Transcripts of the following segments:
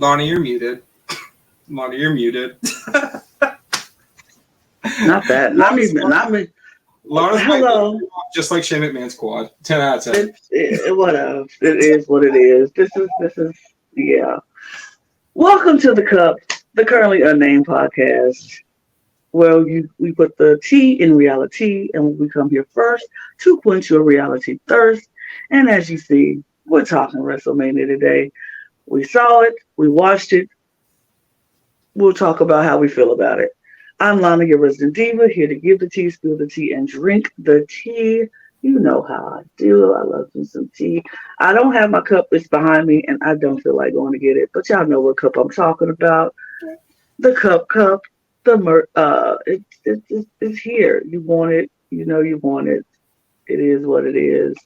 Lana, you're muted. Lana, you're muted. Not that. Not me. Lana's hello. Just like Shane McMahon's quad. 10 out of 10. Whatever. It is what it is. This is yeah. Welcome to the Cup, the Currently Unnamed Podcast. Well, we put the tea in reality, and we come here first to quench your reality thirst. And as you see, we're talking Wrestlemania today. We saw it, we watched it. We'll talk about how we feel about it. I'm Lana, your resident diva, here to give the tea, spill the tea, and drink the tea. You know how I do. I love me some tea. I don't have my cup. It's behind me, and I don't feel like going to get it. But y'all know what cup I'm talking about. The cup. It's here. You want it. You know you want it. It is what it is.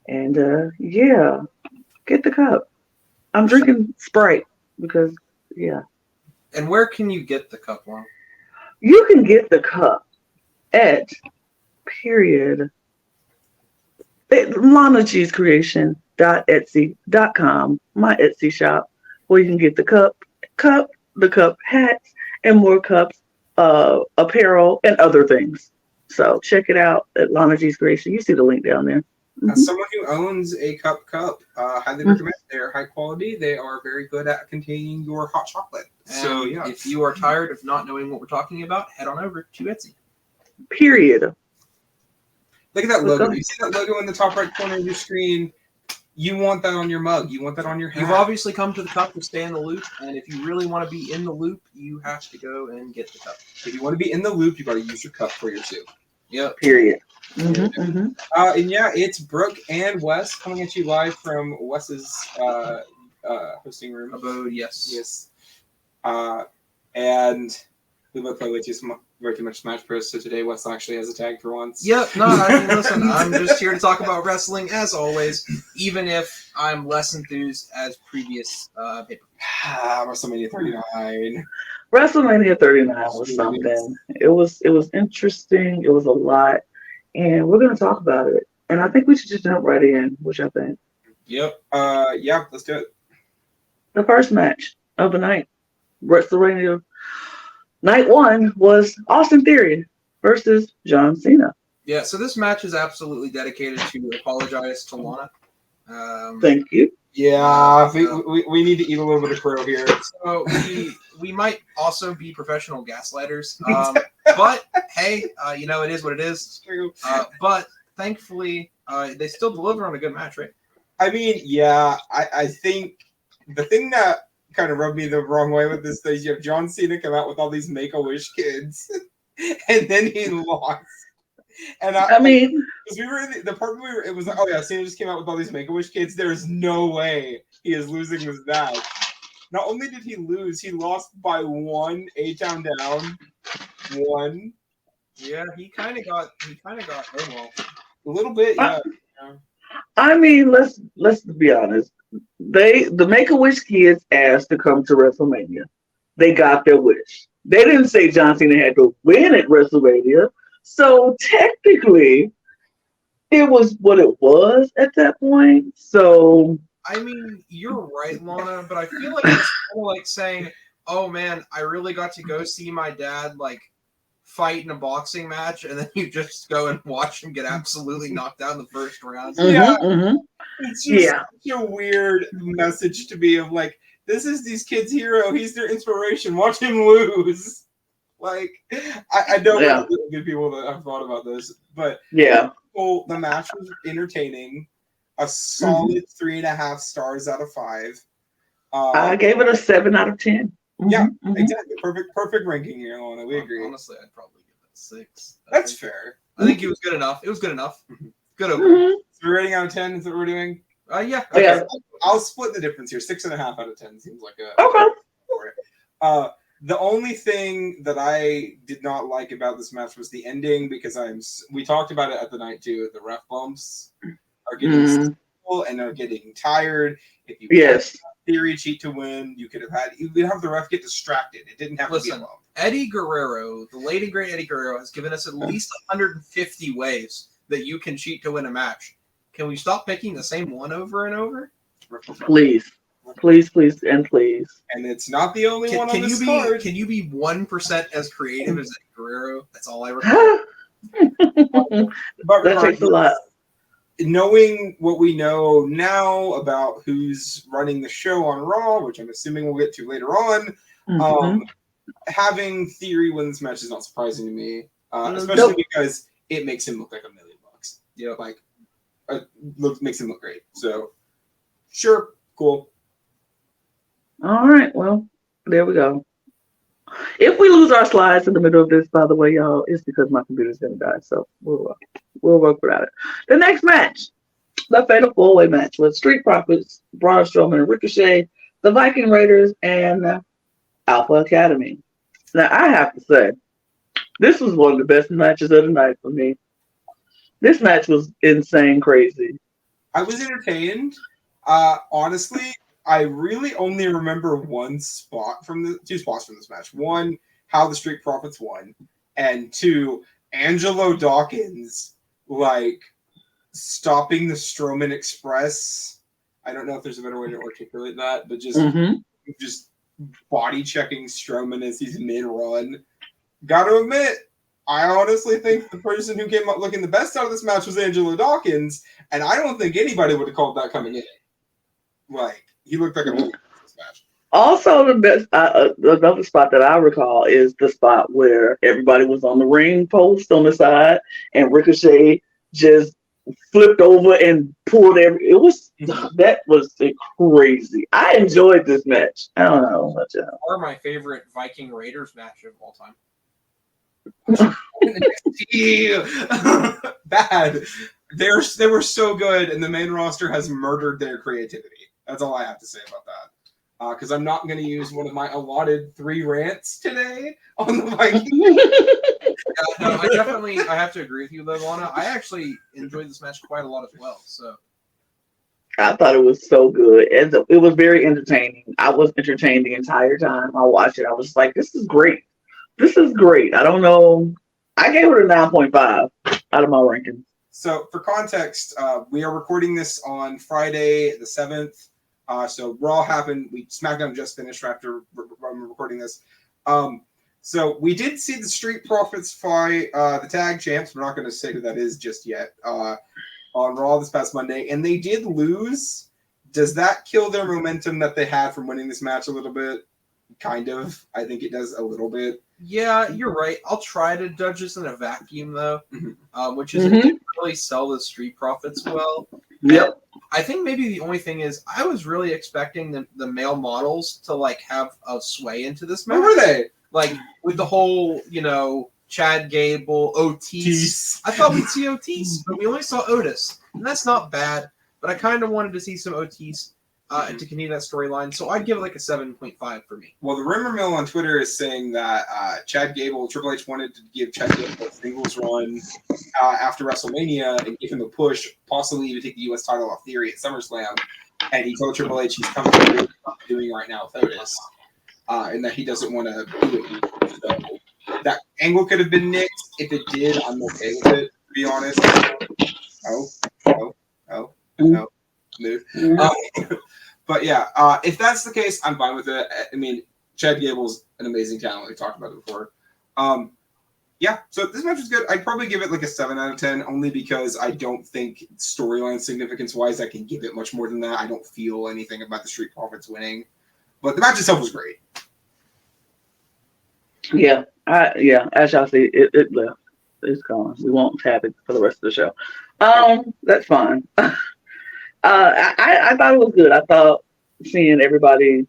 And, yeah, get the cup. I'm drinking Sprite because, yeah. And where can you get the cup, Lana? You can get the cup at LanaCheeseCreation.etsy.com, my Etsy shop, where you can get the cup, the cup hats, and more cups, apparel, and other things. So check it out at Lana Cheese Creation. You see the link down there. As someone who owns a cup, highly recommend. They're high quality. They are very good at containing your hot chocolate. And so, yeah. If you are tired of not knowing what we're talking about, head on over to Etsy. Period. Look at that logo. You see that logo in the top right corner of your screen? You want that on your mug. You want that on your hat. You've obviously come to the cup to stay in the loop, and if you really want to be in the loop, you have to go and get the cup. If you want to be in the loop, you got to use your cup for your soup. Yep. Period. And yeah, it's Brook and Wes coming at you live from Wes's hosting room. Abode, yes. Yes. And we both play way too much Smash Bros. So today Wes actually has a tag for once. Yep. No, I mean, listen, I'm just here to talk about wrestling as always, even if I'm less enthused as previous paper. WrestleMania 39. WrestleMania 39 was something. It was interesting. It was a lot. And we're going to talk about it. And I think we should just jump right in, which I think. Yep. Yeah, let's do it. The first match of the night, WrestleMania Night 1, was Austin Theory versus John Cena. Yeah, so this match is absolutely dedicated to apologize to Lana. Thank you. Yeah, we need to eat a little bit of crow here. So we might also be professional gaslighters. But hey, it is what it is. But thankfully, they still deliver on a good match, right? I mean, yeah, I think the thing that kind of rubbed me the wrong way with this is you have John Cena come out with all these Make-A-Wish kids, and then he lost. And I mean, because we were in the part where it was like, oh yeah, Cena just came out with all these Make-A-Wish kids. There's no way he is losing this match. Not only did he lose, he lost by one. A-Town down. One. Yeah, he kind of got well. A little bit, yeah. I mean, let's be honest. The Make-A-Wish kids asked to come to WrestleMania. They got their wish. They didn't say John Cena had to win at WrestleMania. So technically, it was what it was at that point. So I mean, you're right, Lana, but I feel like it's kind of like saying, "Oh man, I really got to go see my dad like fight in a boxing match," and then you just go and watch him get absolutely knocked out in the first round. It's just such a weird message to be of like, this is these kids' hero. He's their inspiration. Watch him lose. Like, I don't know good people that have thought about this, but the match was entertaining. A solid 3.5 stars out of 5. I gave it a 7 out of 10. Yeah, exactly. Perfect ranking here, Lana. We agree. Honestly, I'd probably give it a 6. That's fair. I think it was good enough. It was good enough. Good over. So we're rating out of 10 is what we're doing? Yeah. Okay. Yeah. I'll split the difference here. 6.5 out of 10 seems like a the only thing that I did not like about this match was the ending, because we talked about it at the night too. The ref bumps are getting simple and are getting tired. If you Theory cheat to win, you could have the ref get distracted. It didn't have to be a bump. Eddie Guerrero, the late and great Eddie Guerrero, has given us at least 150 ways that you can cheat to win a match. Can we stop picking the same one over and over? Please. Please, please, and please. And it's not the only one on this card. Can you be 1% as creative as Eddie Guerrero? That's all I require. But that takes a lot. Knowing what we know now about who's running the show on Raw, which I'm assuming we'll get to later on, having Theory win this match is not surprising to me, especially because it makes him look like $1 million. You know, like makes him look great. So, sure, cool. All right, well, there we go. If we lose our slides in the middle of this, by the way, y'all, it's because my computer's gonna die. So we'll work without it. The next match, the Fatal 4-Way match with Street Profits, Braun Strowman and Ricochet, the Viking Raiders, and Alpha Academy. Now I have to say, this was one of the best matches of the night for me. This match was insane, crazy. I was entertained. Honestly, I really only remember two spots from this match. One, how the Street Profits won, and two, Angelo Dawkins stopping the Strowman Express. I don't know if there's a better way to articulate that, but just body checking Strowman as he's mid-run. Got to admit, I honestly think the person who came up looking the best out of this match was Angelo Dawkins, and I don't think anybody would have called that coming in. He looked like a movie in this match. Also, the best another spot that I recall is the spot where everybody was on the ring post on the side, and Ricochet just flipped over and pulled that was crazy. I enjoyed this match. I don't know much else. Or my favorite Viking Raiders match of all time. Bad. They were so good, and the main roster has murdered their creativity. That's all I have to say about that. Because I'm not going to use one of my allotted 3 rants today on the Vikings. I have to agree with you, though, Lana. I actually enjoyed this match quite a lot as well. So I thought it was so good, and it was very entertaining. I was entertained the entire time I watched it. I was like, "This is great. This is great." I don't know. I gave it a 9.5 out of my ranking. So, for context, we are recording this on Friday the 7th. So Raw happened. SmackDown just finished after I'm recording this. So we did see the Street Profits fight the tag champs. We're not going to say who that is just yet. On Raw this past Monday, and they did lose. Does that kill their momentum that they had from winning this match a little bit? Kind of. I think it does a little bit. Yeah, you're right. I'll try to judge this in a vacuum, though, which is it didn't really sell the Street Profits well. Yep. I think maybe the only thing is I was really expecting the male models to have a sway into this match. Where were they? With the whole, Chad Gable, Otis. I thought we'd see Otis, but we only saw Otis. And that's not bad, but I kind of wanted to see some Otis to continue that storyline. So I'd give it a 7.5 for me. Well, the rumor mill on Twitter is saying that Triple H wanted to give Chad Gable a singles run after WrestleMania and give him a push, possibly even take the U.S. title off Theory at SummerSlam. And he told Triple H he's coming to do what he's doing right now with Otis, and that he doesn't want to do it. So that angle could have been nixed. If it did, I'm okay with it, to be honest. Move. But yeah, if that's the case, I'm fine with it. I mean, Chad Gable's an amazing talent. We talked about it before. Yeah, so this match was good. I'd probably give it a 7 out of 10, only because I don't think storyline significance-wise I can give it much more than that. I don't feel anything about the Street Profits winning. But the match itself was great. Yeah, as y'all see, it left. It's gone. We won't have it for the rest of the show. That's fine. I thought it was good. I thought seeing everybody,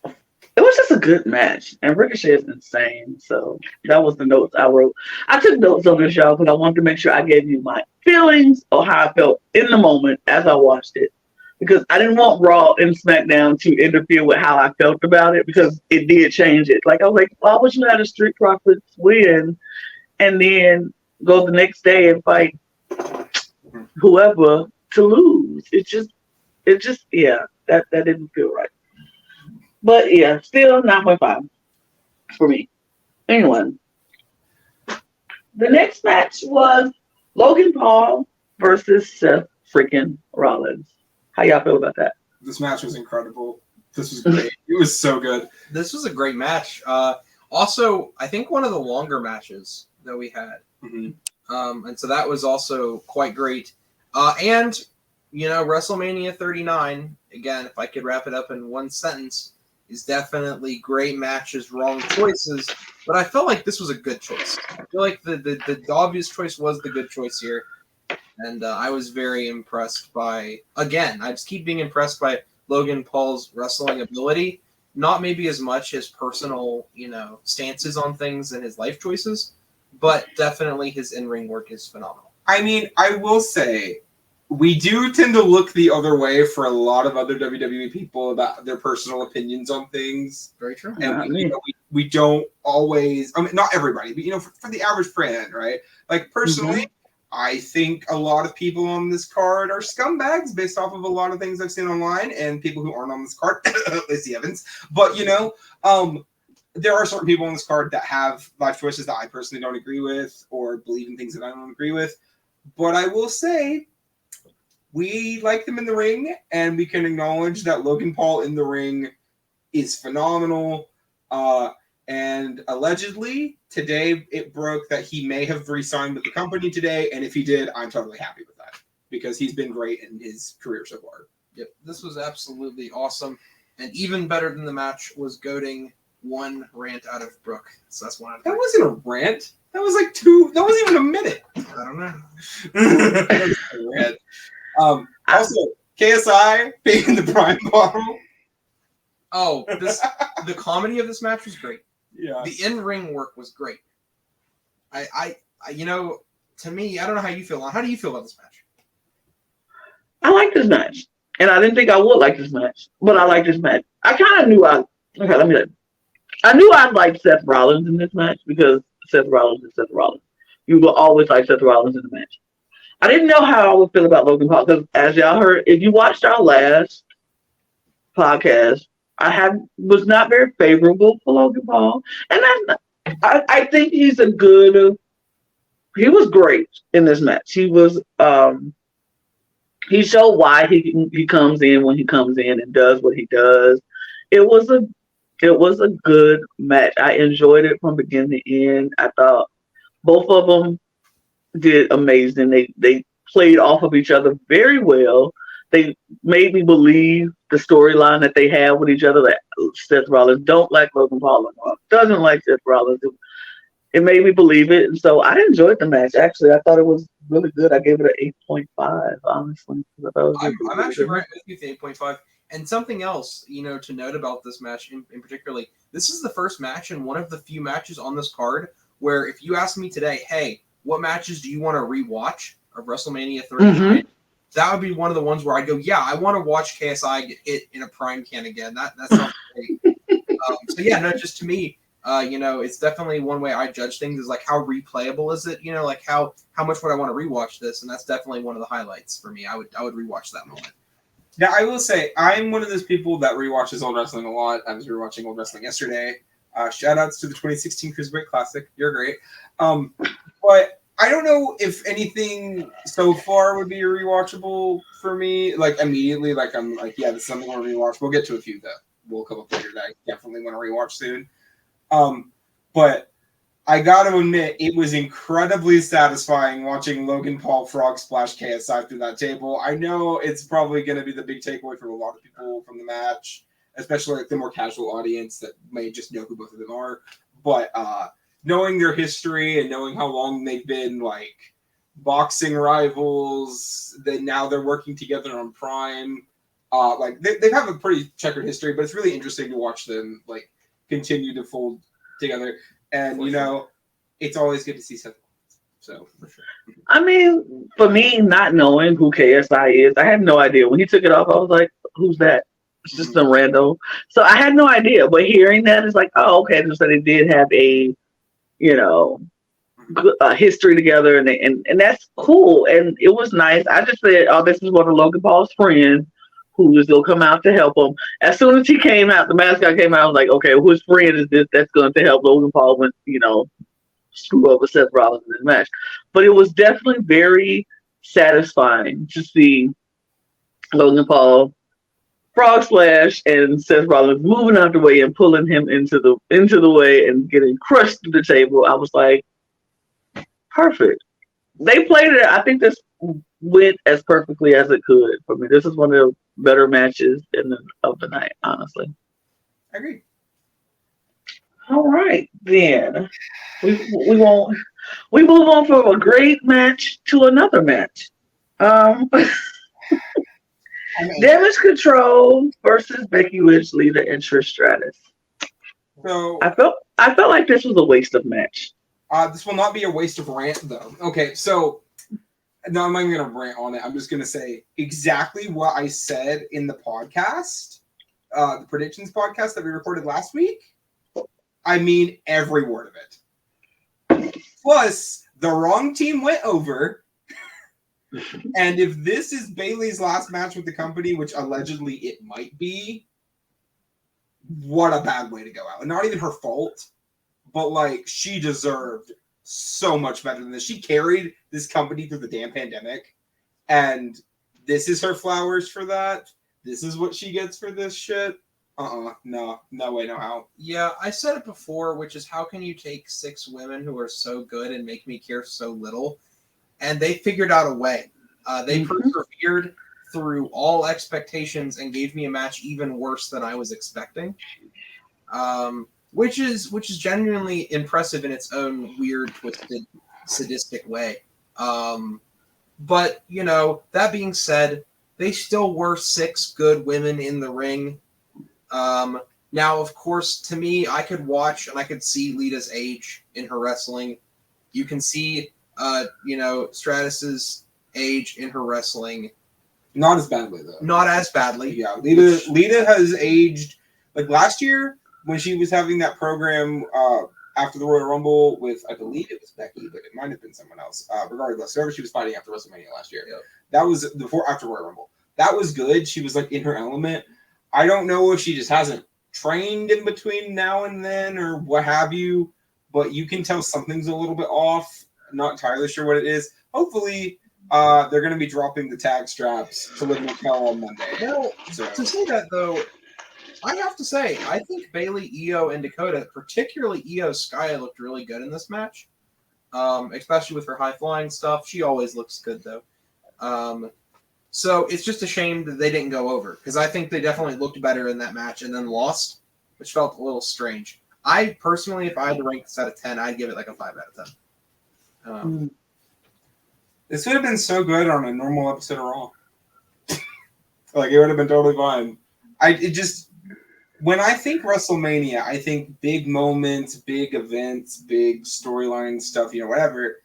it was just a good match. And Ricochet is insane. So that was the notes I wrote. I took notes on this show because I wanted to make sure I gave you my feelings or how I felt in the moment as I watched it. Because I didn't want Raw and SmackDown to interfere with how I felt about it, because it did change it. I was like, why would you let a Street Profits win and then go the next day and fight whoever to lose? It just that didn't feel right. But yeah, still 9.5 for me. Anyway, the next match was Logan Paul versus Seth freaking Rollins. How y'all feel about that? This match was incredible. This was great. It was so good. This was a great match. Also, I think one of the longer matches that we had. Mm-hmm. And so that was also quite great. And, WrestleMania 39, again, if I could wrap it up in one sentence, is definitely great matches, wrong choices. But I felt like this was a good choice. I feel like the obvious choice was the good choice here. And I was very impressed by, again, I just keep being impressed by Logan Paul's wrestling ability. Not maybe as much his personal, stances on things and his life choices, but definitely his in-ring work is phenomenal. I mean, I will say, we do tend to look the other way for a lot of other WWE people about their personal opinions on things. Very true. And we don't always, I mean, not everybody, but, for the average fan, right? Like, personally, I think a lot of people on this card are scumbags based off of a lot of things I've seen online, and people who aren't on this card, Lacey Evans. But, there are certain people on this card that have life choices that I personally don't agree with or believe in things that I don't agree with. But I will say, we like them in the ring, and we can acknowledge that Logan Paul in the ring is phenomenal. And allegedly, today it broke that he may have re-signed with the company today. And if he did, I'm totally happy with that because he's been great in his career so far. Yep, this was absolutely awesome. And even better than the match was goading one rant out of Brook. So that's one. That wasn't a rant. That was like two. That wasn't even a minute. I don't know. That was a rant. Also, KSI being in the prime bottle. Oh, the comedy of this match was great. Yeah. The in-ring work was great. I to me, I don't know how you feel. How do you feel about this match? I like this match. And I didn't think I would like this match. But I like this match. I kind of knew I knew I'd like Seth Rollins in this match because Seth Rollins is Seth Rollins. You will always like Seth Rollins in the match. I didn't know how I would feel about Logan Paul because, as y'all heard, if you watched our last podcast, was not very favorable for Logan Paul, and I think he was great in this match. He was he showed why he comes in when he comes in and does what he does. It was a good match. I enjoyed it from beginning to end. I thought both of them did amazing. They played off of each other very well. They made me believe the storyline that they have with each other, that Seth Rollins don't like Logan Paul anymore, doesn't like Seth Rollins. It made me believe it. And so I enjoyed the match. Actually, I thought it was really good. I gave it an 8.5, honestly. I'm actually right with you with 8.5. And something else, to note about this match in particularly, this is the first match and one of the few matches on this card where if you ask me today, hey, what matches do you want to rewatch of WrestleMania 39? That would be one of the ones where I go, yeah, I want to watch KSI get hit in a prime can again. That sounds great. So yeah, no, just to me, it's definitely one way I judge things is like how replayable is it? Like how much would I want to rewatch this? And that's definitely one of the highlights for me. I would rewatch that moment. Yeah, I will say I'm one of those people that rewatches old wrestling a lot. I was rewatching old wrestling yesterday. Shout outs to the 2016 Cruiserweight Classic. You're great. But I don't know if anything so far would be rewatchable for me. Like immediately, like I'm like, yeah, this is something I want to rewatch. We'll get to a few that will come up later that I definitely want to rewatch soon. But I got to admit, it was incredibly satisfying watching Logan Paul frog splash KSI through that table. I know it's probably going to be the big takeaway from a lot of people from the match, especially like the more casual audience that may just know who both of them are. But knowing their history and knowing how long they've been like boxing rivals, that now they're working together on Prime. Like they have a pretty checkered history, but it's really interesting to watch them like continue to fold together. And it's always good to see Seth. So for sure. I mean, for me, not knowing who KSI is, I had no idea. When he took it off, I was like, "Who's that?" It's just some random. So I had no idea. But hearing that, it's like, "Oh, okay." So they did have a, history together, and that's cool. And it was nice. I just said, "Oh, this is one of Logan Paul's friends who was going to come out to help him." As soon as he came out, the mascot came out, I was like, okay, whose friend is this that's going to help Logan Paul when, screw over Seth Rollins in this match? But it was definitely very satisfying to see Logan Paul frog splash, and Seth Rollins moving out the way and pulling him into the way and getting crushed through the table. I was like, perfect. They played it. I think this went as perfectly as it could for me. This is one of the better matches of the night, honestly. I agree. All right, then we move on from a great match to another match. Damage Control versus Becky Lynch, Lita, and Trish Stratus. So I felt like this was a waste of match. This will not be a waste of rant, though. Okay, so no, I'm not even going to rant on it. I'm just going to say exactly what I said in the podcast, the predictions podcast that we recorded last week. I mean every word of it. Plus, the wrong team went over. And if this is Bayley's last match with the company, which allegedly it might be, what a bad way to go out. And not even her fault, but like she deserved so much better than this. She carried this company through the damn pandemic, and this is her flowers for that. This is what she gets for this shit. No way, no how. Yeah, I said it before, which is how can you take 6 women who are so good and make me care so little? And they figured out a way. They persevered through all expectations and gave me a match even worse than I was expecting, which is genuinely impressive in its own weird, twisted, sadistic way. But you know, that being said, they still were 6 good women in the ring. Now, of course, to me, I could watch and I could see Lita's age in her wrestling. You can see, Stratus's age in her wrestling. Not as badly, though. Not as badly. Yeah, Lita has aged. Like last year, when she was having that program after the Royal Rumble with, I believe it was Becky, but it might have been someone else. Regardless, whoever she was fighting after WrestleMania last year. Yep. That was after Royal Rumble. That was good. She was like in her element. I don't know if she just hasn't trained in between now and then or what have you, but you can tell something's a little bit off. I'm not entirely sure what it is. Hopefully, they're going to be dropping the tag straps to Liv Raquel on Monday. Well, to say that, though, I have to say, I think Bayley, Io, and Dakota, particularly Io Sky, looked really good in this match, especially with her high-flying stuff. She always looks good, though. So it's just a shame that they didn't go over, because I think they definitely looked better in that match and then lost, which felt a little strange. I personally, if I had to rank this out of 10, I'd give it like a 5 out of 10. This would have been so good on a normal episode of Raw. Like, it would have been totally fine. When I think WrestleMania, I think big moments, big events, big storyline stuff, whatever.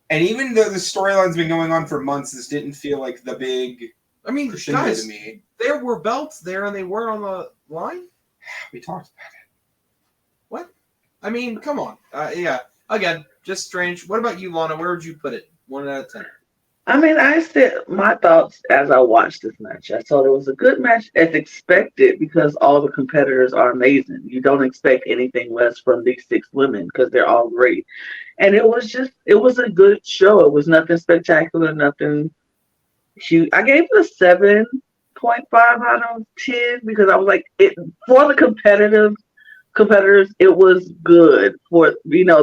And even though the storyline's been going on for months, this didn't feel like the big crescendo guys, to me. There were belts there and they were on the line? We talked about it. What? I mean, come on. Yeah. Again, just strange. What about you, Lana? Where would you put it? 1 out of 10. I mean, I said my thoughts as I watched this match. I thought it was a good match as expected because all the competitors are amazing. You don't expect anything less from these 6 women because they're all great. And it was a good show. It was nothing spectacular, nothing huge. I gave it a 7.5 out of 10 because I was like, for the competitors, it was good.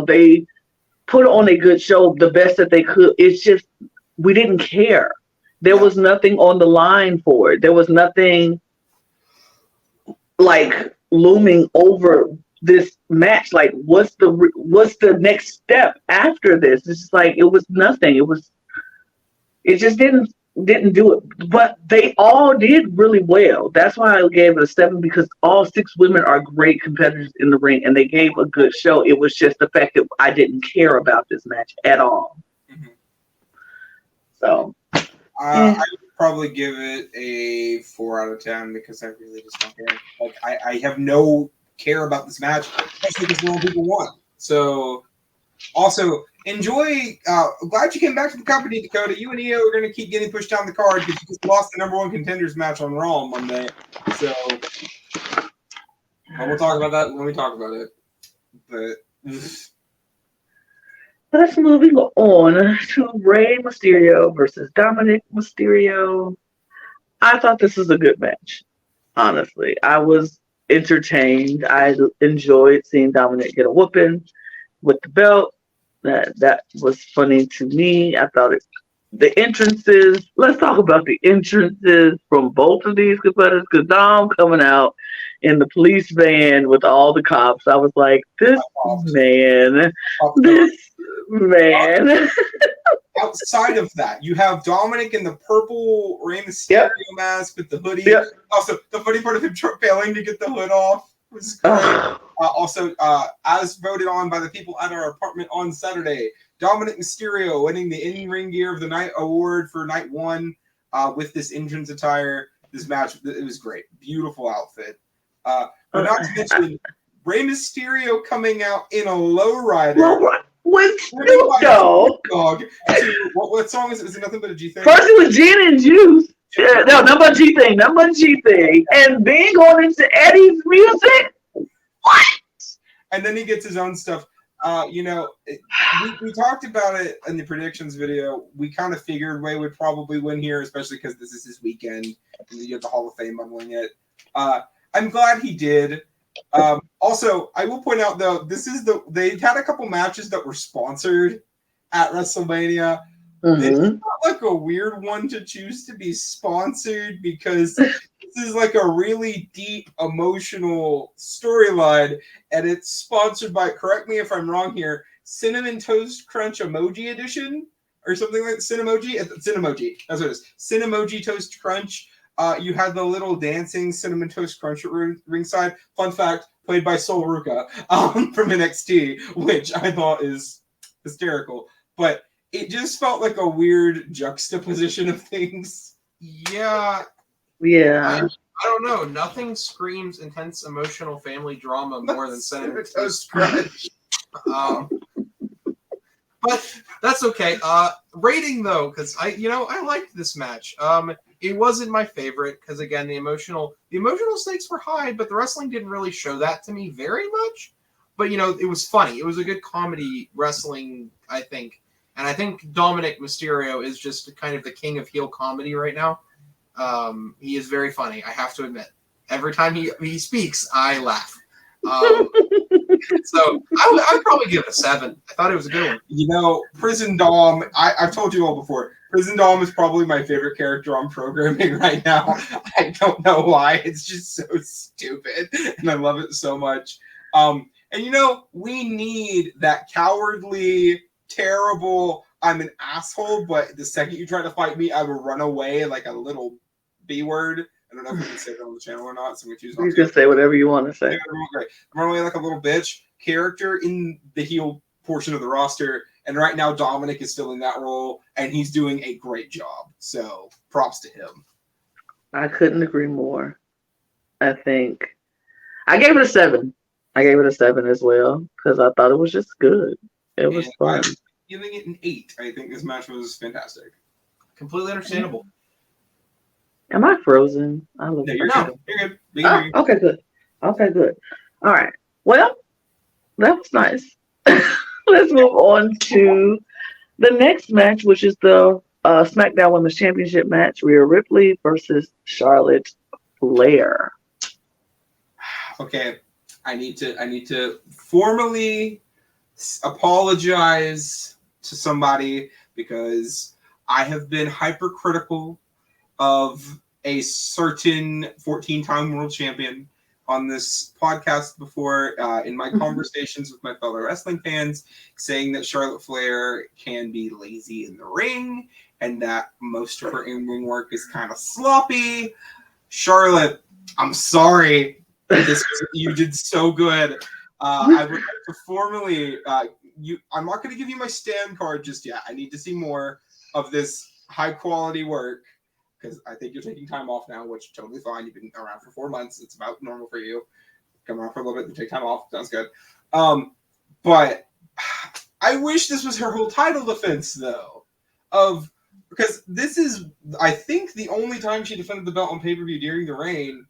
They put on a good show, the best that they could. It's just, we didn't care. There was nothing on the line for it. There was nothing like looming over this match. Like, what's the next step after this? It's just like, it was nothing. It just didn't do it. But they all did really well. That's why I gave it a 7, because all 6 women are great competitors in the ring and they gave a good show. It was just the fact that I didn't care about this match at all. Mm-hmm. So I would probably give it a 4 out of 10 because I really just don't care. Like, I have no care about this match, especially because normal people won. So, also, enjoy. Glad you came back to the company, Dakota. You and Io are going to keep getting pushed down the card because you just lost the number 1 contenders match on Raw on Monday. So, we'll talk about that when we talk about it. But let's move on to Rey Mysterio versus Dominic Mysterio. I thought this was a good match. honestly. I was entertained. I enjoyed seeing Dominic get a whooping with the belt. That was funny to me. I thought the entrances. Let's talk about the entrances from both of these competitors. Because Dom coming out in the police van with all the cops. I was like, this man. Outside of that, you have Dominic in the purple Rey Mysterio Yep. mask with the hoodie. Yep. Also, the funny part of him failing to get the hood off was great. Also, as voted on by the people at our apartment on Saturday, Dominic Mysterio winning the in-ring gear of the night award for night one with this entrance attire. This match, it was great. Beautiful outfit. But not to mention, Rey Mysterio coming out in a lowrider. With Snoop Dogg. What song is it? Is it Nothing But a G Thing? First it was Gin and Juice. Yeah, no, nothing but G Thing. And then going into Eddie's music. What? And then he gets his own stuff. We talked about it in the predictions video. We kind of figured Ray would probably win here, especially because this is his weekend. And you have the Hall of Fame bundling it. I'm glad he did. Also, I will point out though, they had a couple matches that were sponsored at WrestleMania. Mm-hmm. It's not like a weird one to choose to be sponsored because this is like a really deep emotional storyline, and it's sponsored by, correct me if I'm wrong here, Cinnamon Toast Crunch Emoji Edition or something like Cinemoji. Cinemoji, that's what it is. Cinemoji Toast Crunch. You had the little dancing Cinnamon Toast Crunch at ringside. Fun fact, played by Sol Ruca from NXT, which I thought is hysterical. But it just felt like a weird juxtaposition of things. Yeah. Yeah. I don't know. Nothing screams intense emotional family drama more than Cinnamon Toast Crunch. But that's okay. Rating though, because I liked this match. It wasn't my favorite because again the emotional stakes were high, but the wrestling didn't really show that to me very much. But it was funny. It was a good comedy wrestling, I think. And I think Dominic Mysterio is just kind of the king of heel comedy right now. He is very funny, I have to admit. Every time he speaks, I laugh. So I'd probably give it a 7. I thought it was a good one. Prison Dom, I've told you all before, Prison Dom is probably my favorite character on programming right now. I don't know why. It's just so stupid, and I love it so much. We need that cowardly, terrible, I'm an asshole, but the second you try to fight me, I will run away like a little B word. I don't know if we can say that on the channel or not, so I'm going to choose not to. You can say whatever you want to say. Run away like a little bitch character in the heel portion of the roster, and right now Dominic is filling that role, and he's doing a great job. So props to him. I couldn't agree more. I think I gave it a 7. I gave it a 7 as well because I thought it was just good. It was fun. I'm giving it an 8. I think this match was fantastic. Completely understandable. Am I frozen? You're good. Okay, good. All right. Well, that was nice. Let's move on to the next match, which is the SmackDown Women's Championship match: Rhea Ripley versus Charlotte Flair. Okay, I need to formally apologize to somebody because I have been hypercritical of a certain 14-time world champion on this podcast before in my conversations with my fellow wrestling fans, saying that Charlotte Flair can be lazy in the ring and that most of her in-ring work is kind of sloppy. Charlotte, I'm sorry. You did so good. I would like to formally, I'm not going to give you my stand card just yet. I need to see more of this high-quality work, because I think you're taking time off now, which is totally fine. You've been around for 4 months. It's about normal for you. Come around for a little bit and take time off. Sounds good. But I wish this was her whole title defense, though. Because this is, I think, the only time she defended the belt on pay-per-view during the reign.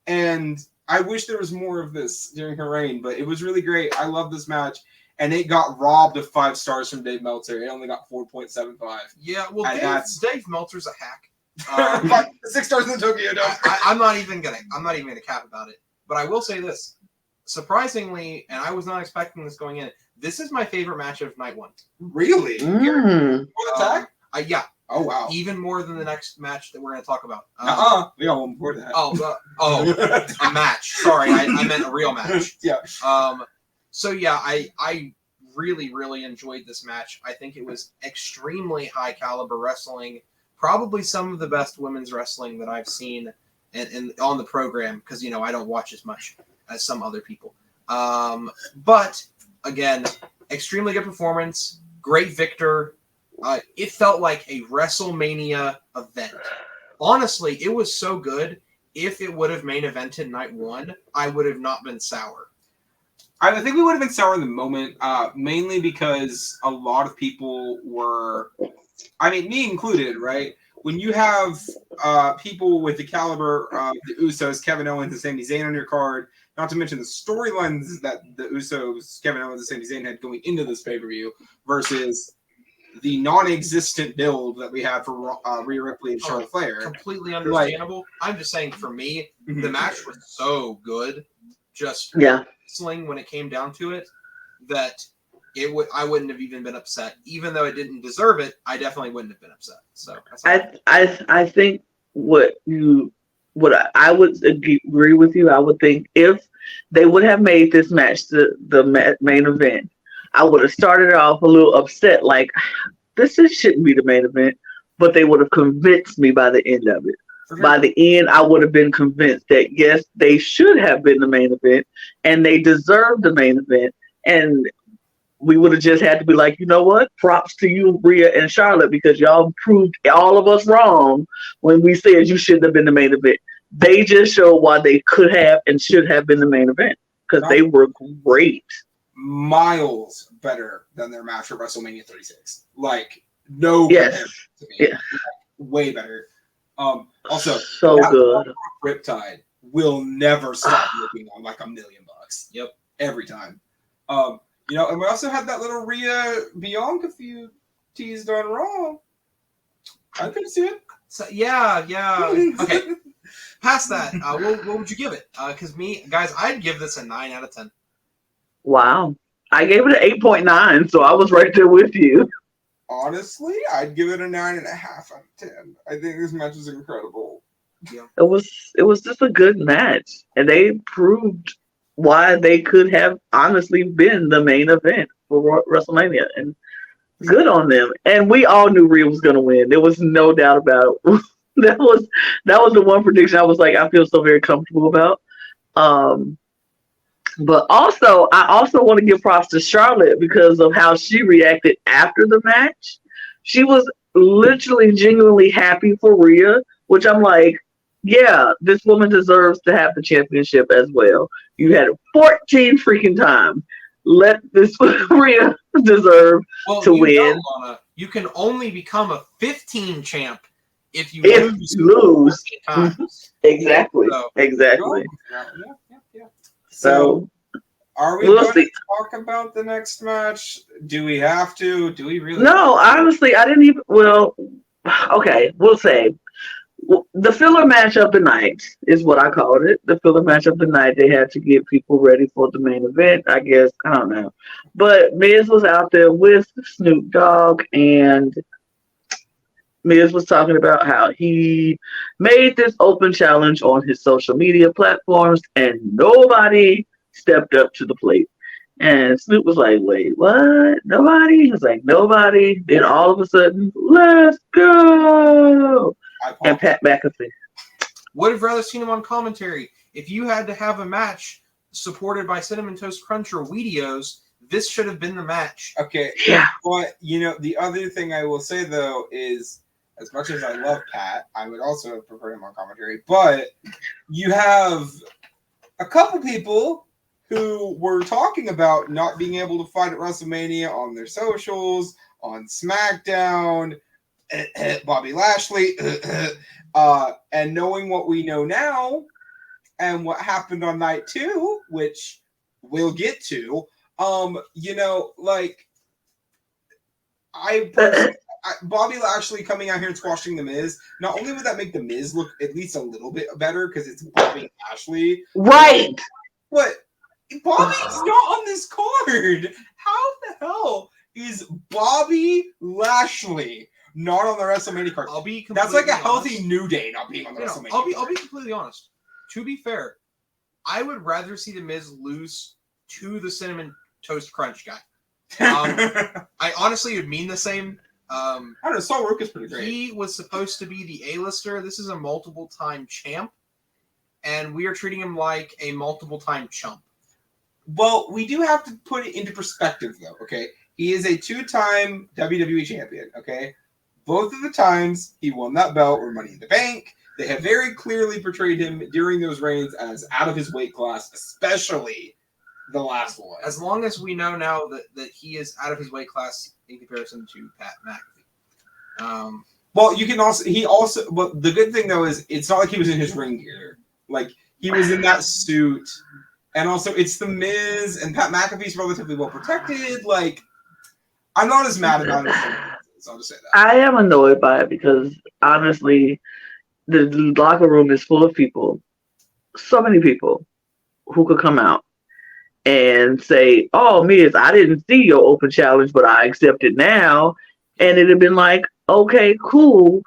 And I wish there was more of this during her reign. But it was really great. I love this match. And it got robbed of 5 stars from Dave Meltzer. It only got 4.75. Yeah, well, Dave Meltzer's a hack. 6 stars in the Tokyo Dome. I'm not even gonna cap about it. But I will say this: surprisingly, and I was not expecting this going in. This is my favorite match of night 1. Really? For the tag? Yeah. Oh wow. Even more than the next match that we're going to talk about. We got one before that. A match. Sorry, I meant a real match. Yeah. So yeah, I really, really enjoyed this match. I think it was extremely high caliber wrestling. Probably some of the best women's wrestling that I've seen in on the program, because I don't watch as much as some other people. But again, extremely good performance, great victor. It felt like a Wrestlemania event. Honestly, it was so good. If it would have main evented night 1, I would have not been sour. I think we would have been sour in the moment, mainly because a lot of people were, me included, right? When you have people with the caliber of the Usos, Kevin Owens, and Sami Zayn on your card, not to mention the storylines that the Usos, Kevin Owens, and Sami Zayn had going into this pay-per-view versus the non-existent build that we had for Rhea Ripley and Charlotte Flair. Completely understandable. I'm just saying, for me, the match was so good, just wrestling when it came down to it, that I wouldn't have even been upset. Even though it didn't deserve it, I definitely wouldn't have been upset. So I think what I would agree with you. I would think if they would have made this match the main event, I would have started off a little upset, like, this shouldn't be the main event, but they would have convinced me by the end of it. Sure. By the end, I would have been convinced that, yes, they should have been the main event, and they deserved the main event, and we would have just had to be like, you know what? Props to you, Rhea and Charlotte, because y'all proved all of us wrong when we said you shouldn't have been the main event. They just showed why they could have and should have been the main event, because they were great. Miles better than their match at WrestleMania 36. Like, no comparison to me. Yeah. Way better. Also, so good. Riptide will never stop looking on like $1 million. Yep. Every time. And we also had that little Rhea Bianca feud teased on Raw. I could see it. So, yeah. Okay. Past that, what would you give it? Because guys, I'd give this a 9 out of 10. Wow. I gave it an 8.9, so I was right there with you. Honestly, I'd give it a 9.5 out of 10. I think this match is incredible. Yeah. It was just a good match, and they proved why they could have honestly been the main event for WrestleMania, and good on them. And we all knew Rhea was going to win. There was no doubt about it. That was the one prediction I was like, I feel so very comfortable about. But also, I also want to give props to Charlotte because of how she reacted after the match. She was literally genuinely happy for Rhea, which I'm like, yeah, this woman deserves to have the championship as well. You had 14 freaking times. Let this Rhea deserve to win. Lana, you can only become a 15 champ if you lose. Times. Exactly. Exactly. Yeah. So, are we going to talk about the next match? Do we have to? Do we really? No, honestly, I didn't even. Well, okay, we'll say the filler match of the night is what I called it. The filler match of the night. They had to get people ready for the main event, I guess. I don't know. But Miz was out there with Snoop Dogg, and Miz was talking about how he made this open challenge on his social media platforms, and nobody stepped up to the plate. And Snoop was like, wait, what? Nobody? He was like, nobody. Then all of a sudden, let's go. And Pat McAfee. Would have rather seen him on commentary. If you had to have a match supported by Cinnamon Toast Crunch or Wheatios, this should have been the match. Okay. Yeah. But, the other thing I will say, though, is as much as I love Pat, I would also prefer him on commentary. But you have a couple people who were talking about not being able to fight at WrestleMania on their socials, on SmackDown, Bobby Lashley, and knowing what we know now and what happened on night 2, which we'll get to, I Bobby Lashley coming out here and squashing The Miz, not only would that make The Miz look at least a little bit better because it's Bobby Lashley. Right. But Bobby's not on this card. How the hell is Bobby Lashley not on the WrestleMania card? That's like a healthy New Day not being on the WrestleMania card. I'll be completely honest. To be fair, I would rather see The Miz lose to the Cinnamon Toast Crunch guy. I honestly would mean the same. I don't know. Saul Rook is pretty great. He was supposed to be the A-lister. This is a multiple-time champ, and we are treating him like a multiple-time chump. Well, we do have to put it into perspective, though, okay? He is a 2-time WWE champion, okay? Both of the times he won that belt were Money in the Bank. They have very clearly portrayed him during those reigns as out of his weight class, especially the last one. As long as we know now that he is out of his weight class in comparison to Pat McAfee. Well, you can also, but the good thing though is it's not like he was in his ring gear. Like he was in that suit, and also it's The Miz and Pat McAfee's relatively well protected. Like I'm not as mad about it. So I'll just say that. I am annoyed by it because honestly, the locker room is full of people, so many people who could come out and say, "Oh, Miz, I didn't see your open challenge, but I accept it now." And it'd have been like, okay, cool.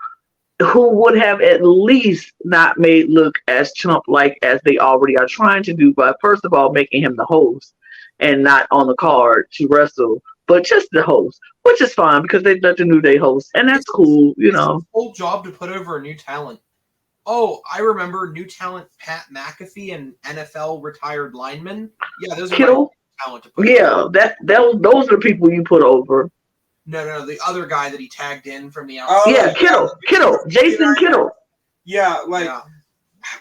Who would have at least not made look as chump-like as they already are trying to do by, first of all, making him the host and not on the card to wrestle, but just the host, which is fine because they've done the New Day host, and that's cool, you know. It's a whole job to put over a new talent. Oh, I remember new talent Pat McAfee and NFL retired lineman. Yeah, those are Kittle. Talent to put over. Those are the people you put over. No, the other guy that he tagged in from the outside. Oh, yeah, Kittle, Jason Kittle. Yeah,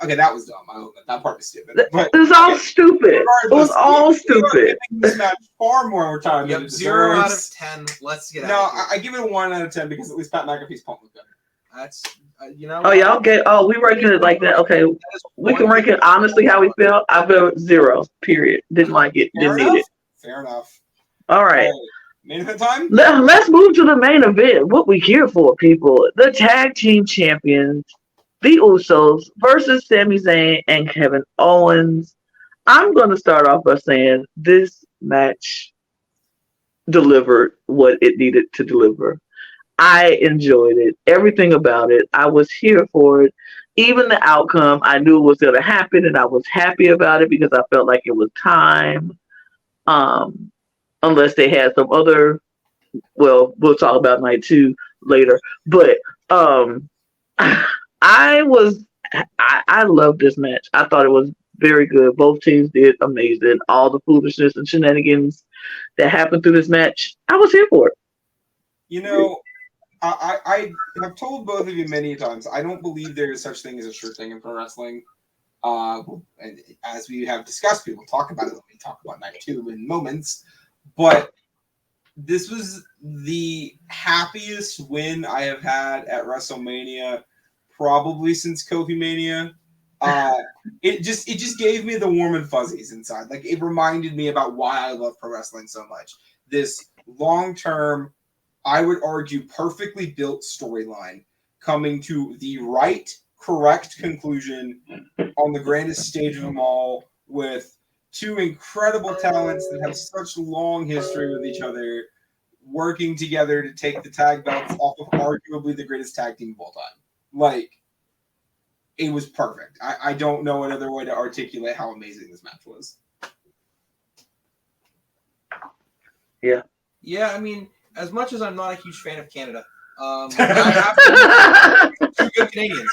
okay, that was dumb. That part was stupid. But, it was all stupid. It was all stupid. This match far more time than it deserves. 0 out of 10. Let's get out. No, I give it a 1 out of 10 because at least Pat McAfee's pump was better. That's you know. Oh yeah, okay. Oh, we ranking it like that. Okay, we can rank it honestly how we felt. I felt 0. Period. Didn't like it. Didn't need it. Fair enough. All right. Main event time? Let's move to the main event. What we here for, people. The tag team champions, the Usos, versus Sami Zayn and Kevin Owens. I'm going to start off by saying this match delivered what it needed to deliver. I enjoyed it. Everything about it. I was here for it. Even the outcome, I knew it was going to happen, and I was happy about it because I felt like it was time. Unless they had some other, well, we'll talk about night 2 later. But I loved this match. I thought it was very good. Both teams did amazing. All the foolishness and shenanigans that happened through this match, I was here for it. You know, I have told both of you many times, I don't believe there is such thing as a sure thing in pro wrestling. And as we have discussed, we will talk about it when we talk about night 2 in moments. But this was the happiest win I have had at WrestleMania probably since Kofi Mania. It just gave me the warm and fuzzies inside. Like it reminded me about why I love pro wrestling so much. This long-term, I would argue, perfectly built storyline coming to the right, correct conclusion on the grandest stage of them all with 2 incredible talents that have such long history with each other, working together to take the tag belts off of arguably the greatest tag team of all time. Like, it was perfect. I don't know another way to articulate how amazing this match was. Yeah. Yeah, I mean, as much as I'm not a huge fan of Canada, I have 2 good Canadians.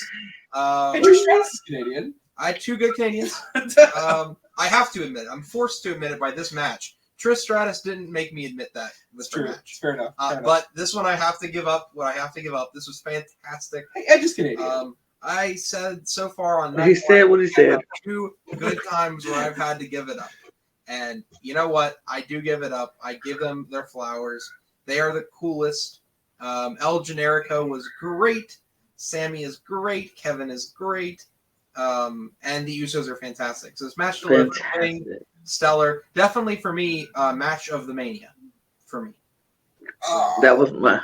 And your Stratus is Canadian. I had 2 good Canadians. I have to admit, I'm forced to admit it by this match. Trish Stratus didn't make me admit that with the match. Fair enough. But this one I have to give up what I have to give up. This was fantastic. Hey, Edge is Canadian. I said so far on night 1, said what he said. 2 good times where I've had to give it up. And you know what? I do give it up. I give them their flowers. They are the coolest. El Generico was great. Sammy is great. Kevin is great. And the Usos are fantastic. So this match delivered stellar. Definitely for me, match of the Mania. For me. That was my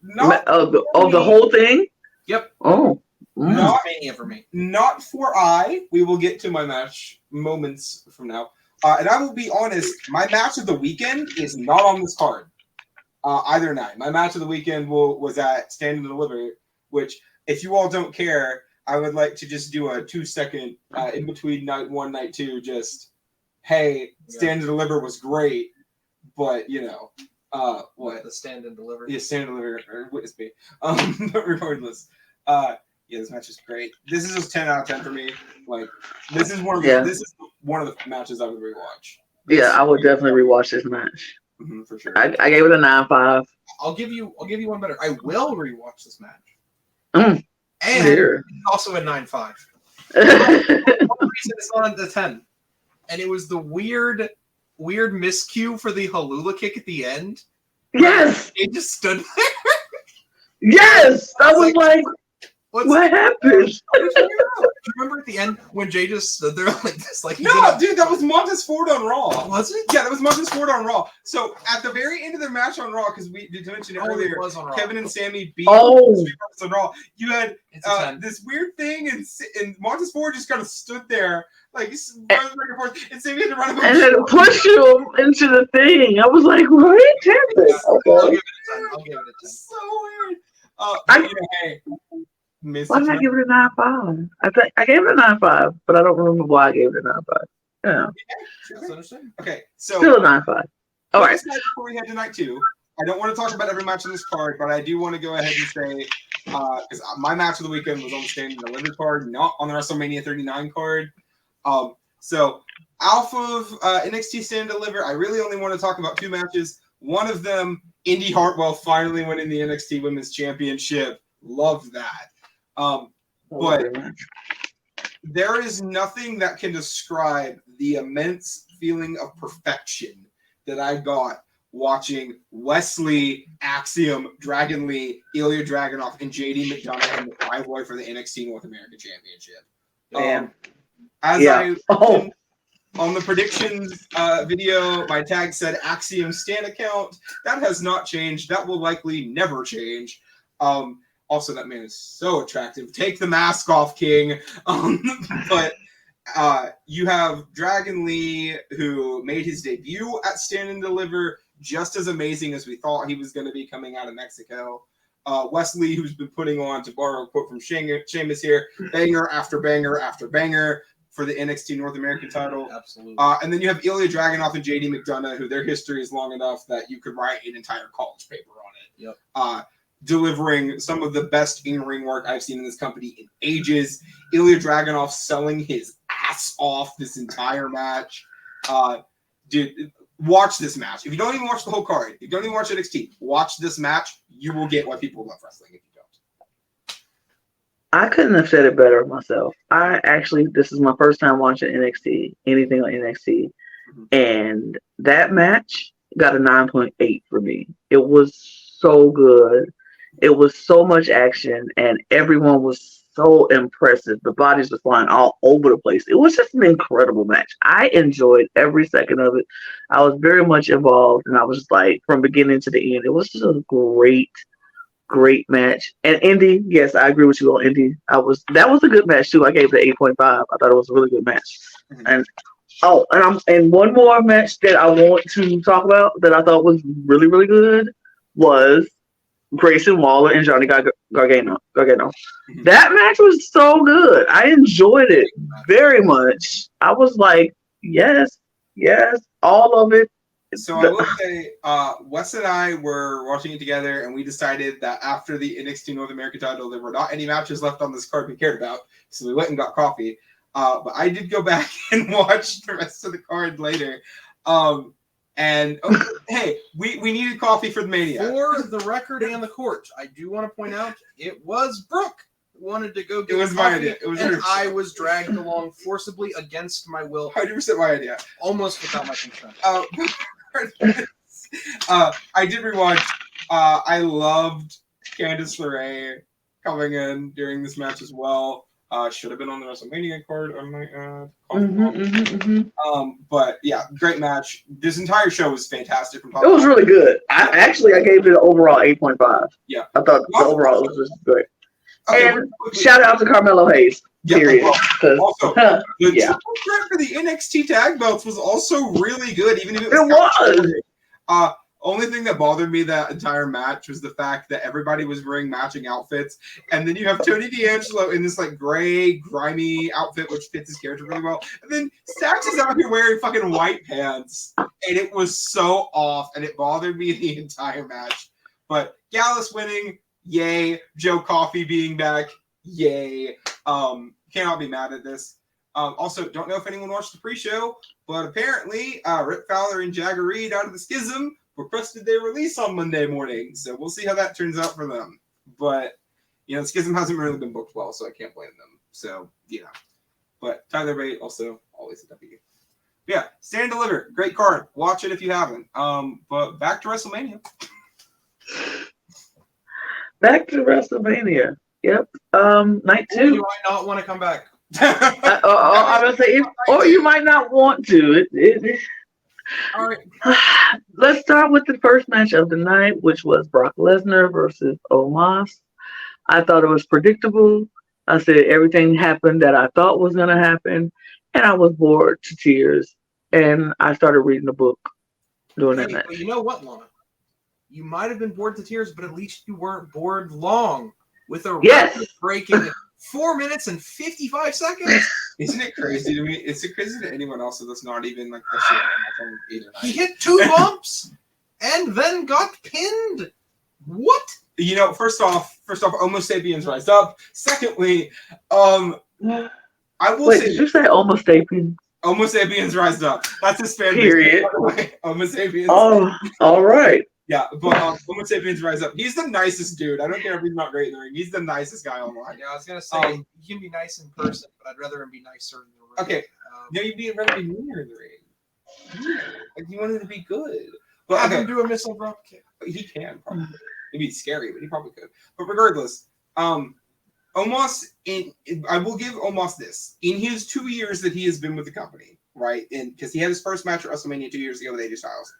Not the whole thing. Yep. Oh, Not Mania for me. Not for I. We will get to my match moments from now. And I will be honest, my match of the weekend is not on this card either night. My match of the weekend was at Stand and Deliver, which, if you all don't care, I would like to just do a 2-second in between night 1, night 2, just, hey, Stand and Deliver was great, but, what? The Stand and Deliver. Yeah, Stand and Deliver, or Witness Me. But regardless, this match is great. This is just 10 out of 10 for me. Like, this is one of the matches I would rewatch. I would definitely rewatch this match. Mm-hmm, for sure. I gave it a 9.5. I'll give you one better. I will rewatch this match. And also a 9.5. One reason it's not a 10. And it was the weird miscue for the Halula kick at the end. Yes! It just stood there. Yes! I was like, what happened? Do you remember at the end when Jay just stood there like this? Like dude, that was Montez Ford on Raw. Was it? Yeah, that was Montez Ford on Raw. So at the very end of their match on Raw, because we did mention it earlier, Kevin and Sammy beat Street Profits on Raw. You had this weird thing, and Montez Ford just kind of stood there, like running back and forth, and Sammy had to run up and then push him into the thing. I was like, what happened? I'll give it a 10. So weird. Hey. Why did I give it a 9.5? I gave it a 9.5, but I don't remember why I gave it a 9.5. Yeah. That's understandable. Okay, so still a 9.5. All right. Before we head to night 2, I don't want to talk about every match on this card, but I do want to go ahead and say, because my match of the weekend was on the Stand and Deliver card, not on the WrestleMania 39 card. So off of NXT Stand and Deliver, I really only want to talk about 2 matches. One of them, Indy Hartwell finally winning the NXT Women's Championship. Love that. But there is nothing that can describe the immense feeling of perfection that I got watching Wesley, Axiom, Dragon Lee, Ilya Dragunov, and JD McDonough in the rivalry for the NXT North American Championship. On the predictions video, my tag said Axiom Stan account. That has not changed. That will likely never change. Also, that man is so attractive. Take the mask off, King. But you have Dragon Lee, who made his debut at Stand and Deliver, just as amazing as we thought he was going to be coming out of Mexico. Wesley, who's been putting on, to borrow a quote from Sheamus here, banger after banger after banger for the NXT North American title. Absolutely. And then you have Ilya Dragunov and JD McDonough, who their history is long enough that you could write an entire college paper on it. Yep. Delivering some of the best in-ring work I've seen in this company in ages. Ilya Dragunov selling his ass off this entire match. Dude, watch this match. If you don't even watch the whole card, if you don't even watch NXT, watch this match. You will get why people love wrestling if you don't. I couldn't have said it better myself. This is my first time watching NXT, anything on NXT. Mm-hmm. And that match got a 9.8 for me. It was so good. It was so much action, and everyone was so impressive. The bodies were flying all over the place. It was just an incredible match. I enjoyed every second of it. I was very much involved, and I was like, from beginning to the end, it was just a great match. And Indy, yes, I agree with you on Indy. That was a good match too. I gave it an 8.5. I thought it was a really good match. Mm-hmm. And one more match that I want to talk about that I thought was really, really good was Grayson Waller and Johnny Gargano. Mm-hmm. That match was so good. I enjoyed it very much. I was like, yes, all of it. So I will say, Wes and I were watching it together, and we decided that after the NXT North American title, there were not any matches left on this card we cared about. So we went and got coffee. But I did go back and watch the rest of the card later. Hey, we needed coffee for the Mania. For the record and the court, I do want to point out it was Brook who wanted to go get coffee. My idea. It was and I was dragged along forcibly against my will. 100% my idea. Almost without my consent. I did rewatch. I loved Candice LeRae coming in during this match as well. Should have been on the WrestleMania card on my but yeah, great match. This entire show was fantastic. From top it was really good. I gave it an overall 8.5. Yeah, I thought the overall was just great. Okay, and shout out to Carmelo Hayes. Period. Also, the triple threat for the NXT tag belts was also really good, even if it was. Only thing that bothered me that entire match was the fact that everybody was wearing matching outfits, and then you have Tony D'Angelo in this like gray, grimy outfit, which fits his character really well, and then Stacks is out here wearing fucking white pants, and it was so off, and it bothered me the entire match. But Gallus winning, yay! Joe Coffey being back, yay! Cannot be mad at this. Also, don't know if anyone watched the pre-show, but apparently Rip Fowler and Jagger Reed out of the Schism requested their release on Monday morning, so we'll see how that turns out for them. But, the Schism hasn't really been booked well, so I can't blame them. So, But Tyler Bate, also, always a W. But yeah, Stand Deliver, great card. Watch it if you haven't. But back to WrestleMania. Back to WrestleMania. Yep. Night 2. Do I not want to come back? I was gonna say, or you might not want to. All right. Let's start with the first match of the night, which was Brock Lesnar versus Omos. I thought it was predictable. I said everything happened that I thought was gonna happen, and I was bored to tears. And I started reading the book during that match. But you know what, Lana? You might have been bored to tears, but at least you weren't bored long with a record-breaking 4 minutes and 55 seconds. Isn't it crazy to me? Is it crazy to anyone else that's not even like the shit? He hit 2 bumps and then got pinned. What? First off, Homo sapiens rise up. Secondly, I will say. Did you say Homo sapiens? Homo sapiens rise up. That's his fan base. Period. Homo sapiens. Oh, all right. Yeah, but Homo sapiens rise up. He's the nicest dude. I don't care if he's not great in the ring. He's the nicest guy online. Yeah, I was gonna say he can be nice in person, but I'd rather him be nicer in the ring. Okay, you'd rather be meaner in the ring. Like you wanted to be good. But have him do a missile drop kick. He can probably. It'd be scary, but he probably could. But regardless, Omos. I will give Omos this in his 2 years that he has been with the company, right? And because he had his first match at WrestleMania 2 years ago with AJ Styles.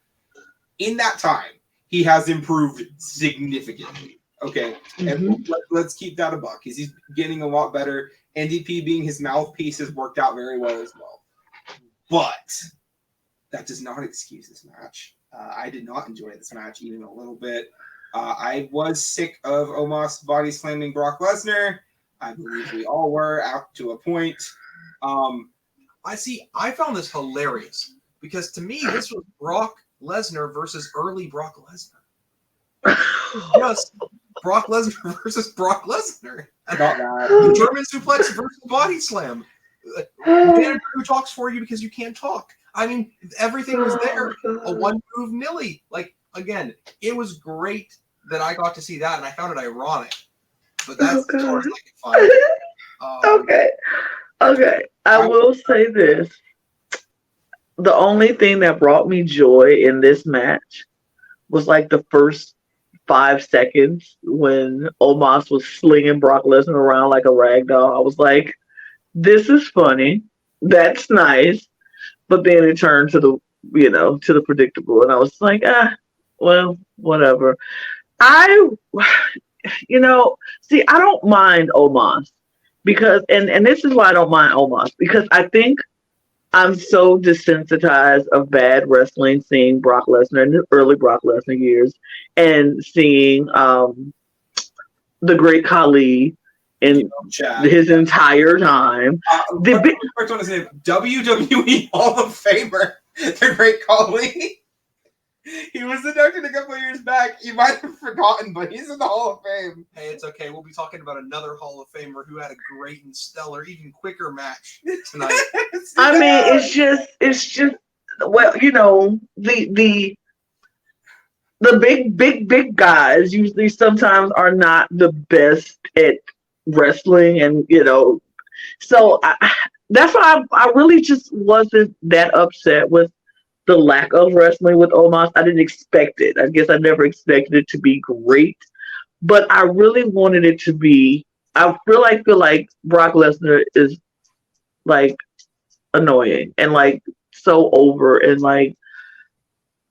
In that time, he has improved significantly. Okay, and let's keep that a buck. He's getting a lot better. NDP being his mouthpiece has worked out very well as well. But that does not excuse this match. I did not enjoy this match even a little bit. I was sick of Omos body slamming Brock Lesnar. I believe we all were, out to a point. I found this hilarious because to me this was Brock Lesnar versus early Brock Lesnar. Just Brock Lesnar versus Brock Lesnar. German suplex versus body slam. Man who talks for you because you can't talk. I mean, everything was there. A one-move Millie. Like, again, it was great that I got to see that, and I found it ironic. But that's as far as I can find. Okay. I will say this. The only thing that brought me joy in this match was like the first 5 seconds when Omos was slinging Brock Lesnar around like a rag doll. I was like, this is funny. That's nice. But then it turned to the predictable. And I was like, well, whatever. I don't mind Omos because, and this is why I don't mind Omos, because I think I'm so desensitized of bad wrestling, seeing Brock Lesnar in the early Brock Lesnar years and seeing the great Khali in his entire time. WWE Hall of Famer, the great Khali. He was inducted a couple of years back. You might have forgotten, but he's in the Hall of Fame. Hey, it's okay. We'll be talking about another Hall of Famer who had a great and stellar, even quicker match tonight. I mean, it's just. Well, the big guys usually sometimes are not the best at wrestling, and so that's why I really just wasn't that upset with the lack of wrestling with Omos. I didn't expect it. I guess I never expected it to be great, but I really wanted it to be I feel like Brock Lesnar is like annoying and like so over and like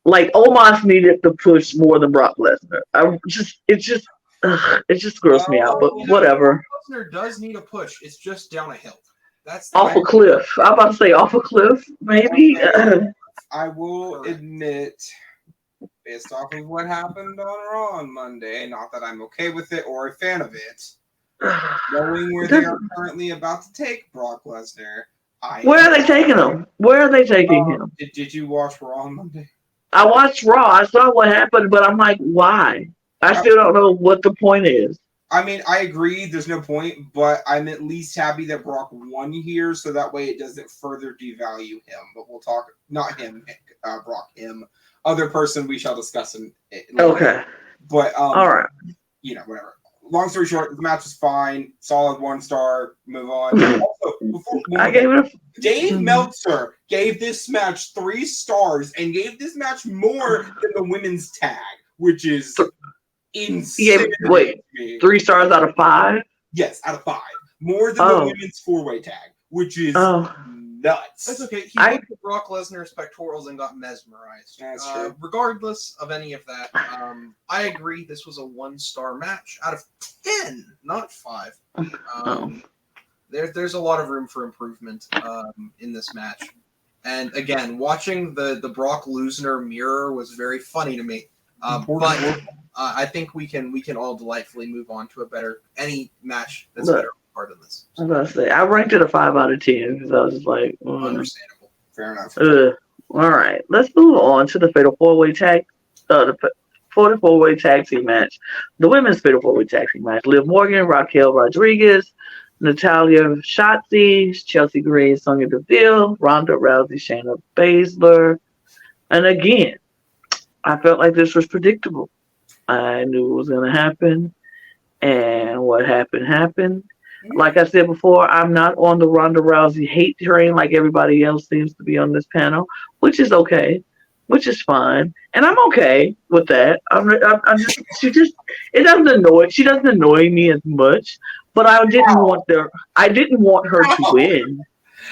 Omos needed to push more than Brock Lesnar. It just grossed me out. But whatever. Brock Lesnar does need a push. It's just down a hill. That's Off a cliff. I'm about to say off a cliff, maybe. Okay. I will admit, based off of what happened on Raw on Monday, not that I'm okay with it or a fan of it, knowing where they are currently about to take Brock Lesnar. Where are they taking him? Where are they taking him? Did you watch Raw on Monday? I watched Raw. I saw what happened, but I'm like, why? I still don't know what the point is. I mean, I agree. There's no point, but I'm at least happy that Brock won here, so that way it doesn't further devalue him. But we'll talk, not him, Brock, him, other person we shall discuss in. Okay. But all right. You know, whatever. Long story short, the match was fine. Solid 1-star. Move on. Also, Dave Meltzer gave this match 3 stars and gave this match more than the women's tag, which is insane. Wait, 3 stars out of 5? Yes, out of 5. More than the women's 4-way tag, which is nuts. That's okay. He looked at Brock Lesnar's pectorals and got mesmerized. That's true. Regardless of any of that, I agree this was a 1-star match out of 10, not 5. There's a lot of room for improvement in this match. And again, watching the Brock Lesnar mirror was very funny to me. But I think we can all delightfully move on to any match that's better part of this. I was gonna say I ranked it a 5 out of 10 because I was just like, understandable. Fair enough. All right, let's move on to the Fatal 4-Way tag, the 44-way tag team match, the women's Fatal 4-Way tag team match. Liv Morgan, Raquel Rodriguez, Natalya, Shotzi, Chelsea Green, Sonya Deville, Ronda Rousey, Shayna Baszler, and again, I felt like this was predictable. I knew it was going to happen, and what happened. Like I said before, I'm not on the Ronda Rousey hate train like everybody else seems to be on this panel, which is okay, which is fine, and I'm okay with that. She doesn't annoy me as much, but I didn't want her to win.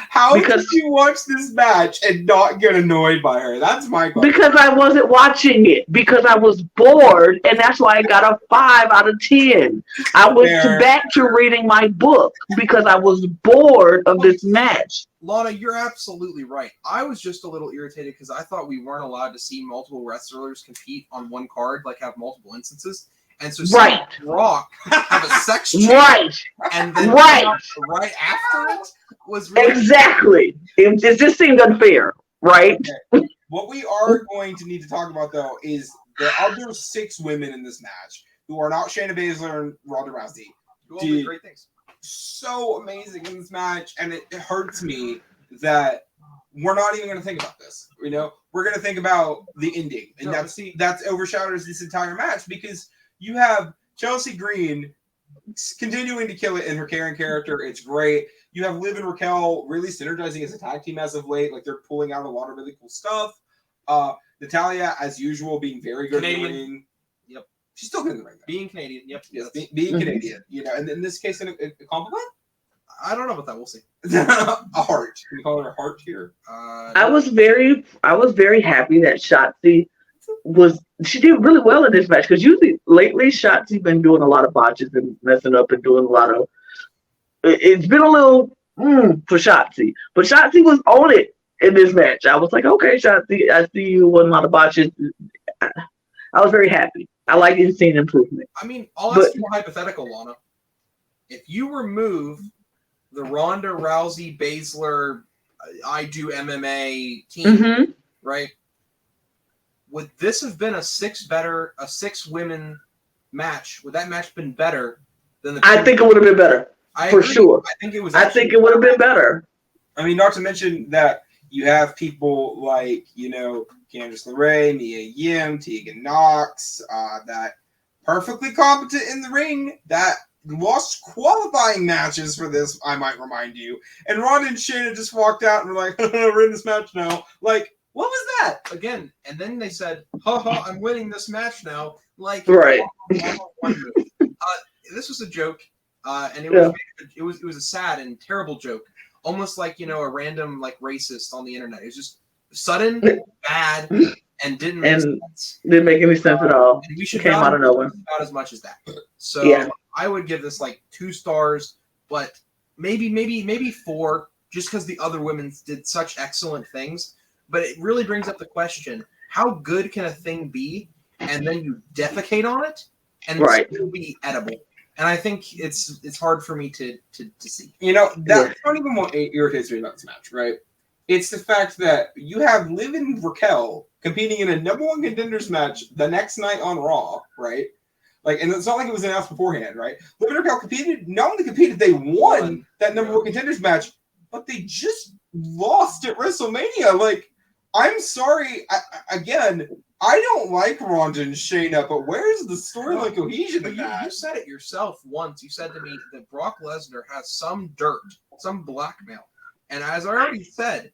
How did you watch this match and not get annoyed by her? That's my question. Because I wasn't watching it. Because I was bored, and that's why I got a 5 out of 10. I went back to reading my book because I was bored of this match. Lana, you're absolutely right. I was just a little irritated because I thought we weren't allowed to see multiple wrestlers compete on one card, like have multiple instances. And so Brock have a sex change, and then right after it was really exactly. It just seemed unfair, right? Okay. What we are going to need to talk about though is the other 6 women in this match who are not Shayna Baszler and Ronda Rousey. Who all did great things. So amazing in this match, and it hurts me that we're not even going to think about this. You know, we're going to think about the ending, and that's overshadows this entire match because you have Chelsea Green continuing to kill it in her Karen character. It's great. You have Liv and Raquel really synergizing as a tag team as of late. Like they're pulling out a lot of really cool stuff. Natalya, as usual, being very good in the ring. Yep. She's still good in the ring. Being Canadian. Yep. Yes, being Canadian. You know, and in this case, a compliment? I don't know about that. We'll see. A heart. Can we call her a heart here? I was very happy that Shotzi she did really well in this match because usually lately Shotzi's been doing a lot of botches and messing up and doing a lot of. It's been a little for Shotzi, but Shotzi was on it in this match. I was like, okay, Shotzi, I see you with a lot of botches. I was very happy. I like seeing improvement. I mean, I'll ask you a hypothetical, Lana. If you remove the Ronda Rousey Baszler, I do MMA team, right? Would this have been a 6 women match? Would that match been better than the? I think it would have been better for sure. I think it was. I think it would have been better. I mean, not to mention that you have people like Candice LeRae, Mia Yim, Tegan Knox, that perfectly competent in the ring that lost qualifying matches for this. I might remind you. And Ronda and Shayna just walked out and were like, "We're in this match now." Like. What was that? Again, and then they said, "Ha, I'm winning this match now." Like, right. This was a joke. And it was a sad and terrible joke, almost like a random racist on the internet. It was just sudden, bad, and didn't make sense. Didn't make any sense at all. And we should came out of nowhere. About as much as that. So I would give this 2 stars, but maybe 4, just because the other women did such excellent things. But it really brings up the question: how good can a thing be, and then you defecate on it, and it still be edible? And I think it's hard for me to see. That's not even what irritates me about this match, right? It's the fact that you have Liv and Raquel competing in a number 1 contenders match the next night on Raw, right? And it's not like it was announced beforehand, right? Liv and Raquel not only competed, they won that number 1 contenders match, but they just lost at WrestleMania. I'm sorry, I don't like Ronda and Shayna, but where's the storyline cohesion in that? You said it yourself once. You said to me that Brock Lesnar has some dirt, some blackmail. And as I already said,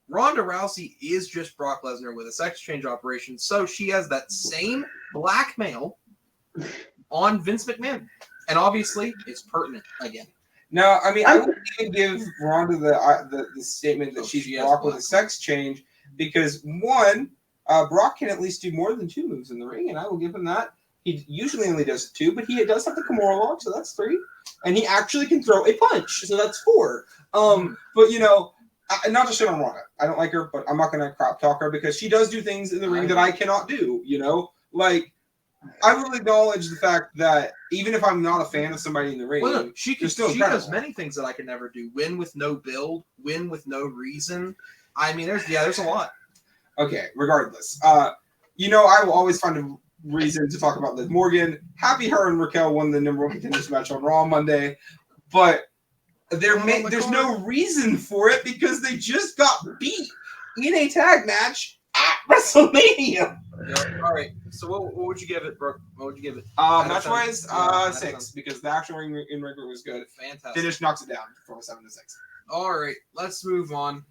Ronda Rousey is just Brock Lesnar with a sex change operation. So she has that same blackmail on Vince McMahon. And obviously, it's pertinent again. No, I wouldn't even give Ronda the statement that she's Brock with a sex change because, one, Brock can at least do more than 2 moves in the ring, and I will give him that. He usually only does 2, but he does have the Kimura lock, so that's 3. And he actually can throw a punch, so that's 4. But not to shit on Ronda. I don't like her, but I'm not going to crap talk her because she does do things in the ring that I cannot do. I will acknowledge the fact that even if I'm not a fan of somebody in the ring, she does many things that I could never do. Win with no build, win with no reason. There's a lot. Okay, regardless. I will always find a reason to talk about Liv Morgan. Happy her and Raquel won the number 1 contenders match on Raw Monday. But there's no reason for it because they just got beat in a tag match at WrestleMania. All right. So what would you give it, Brook? What would you give it? Match-wise, 6 because the actual ring was good. Fantastic. Finish knocks it down from 7 to 6. All right. Let's move on.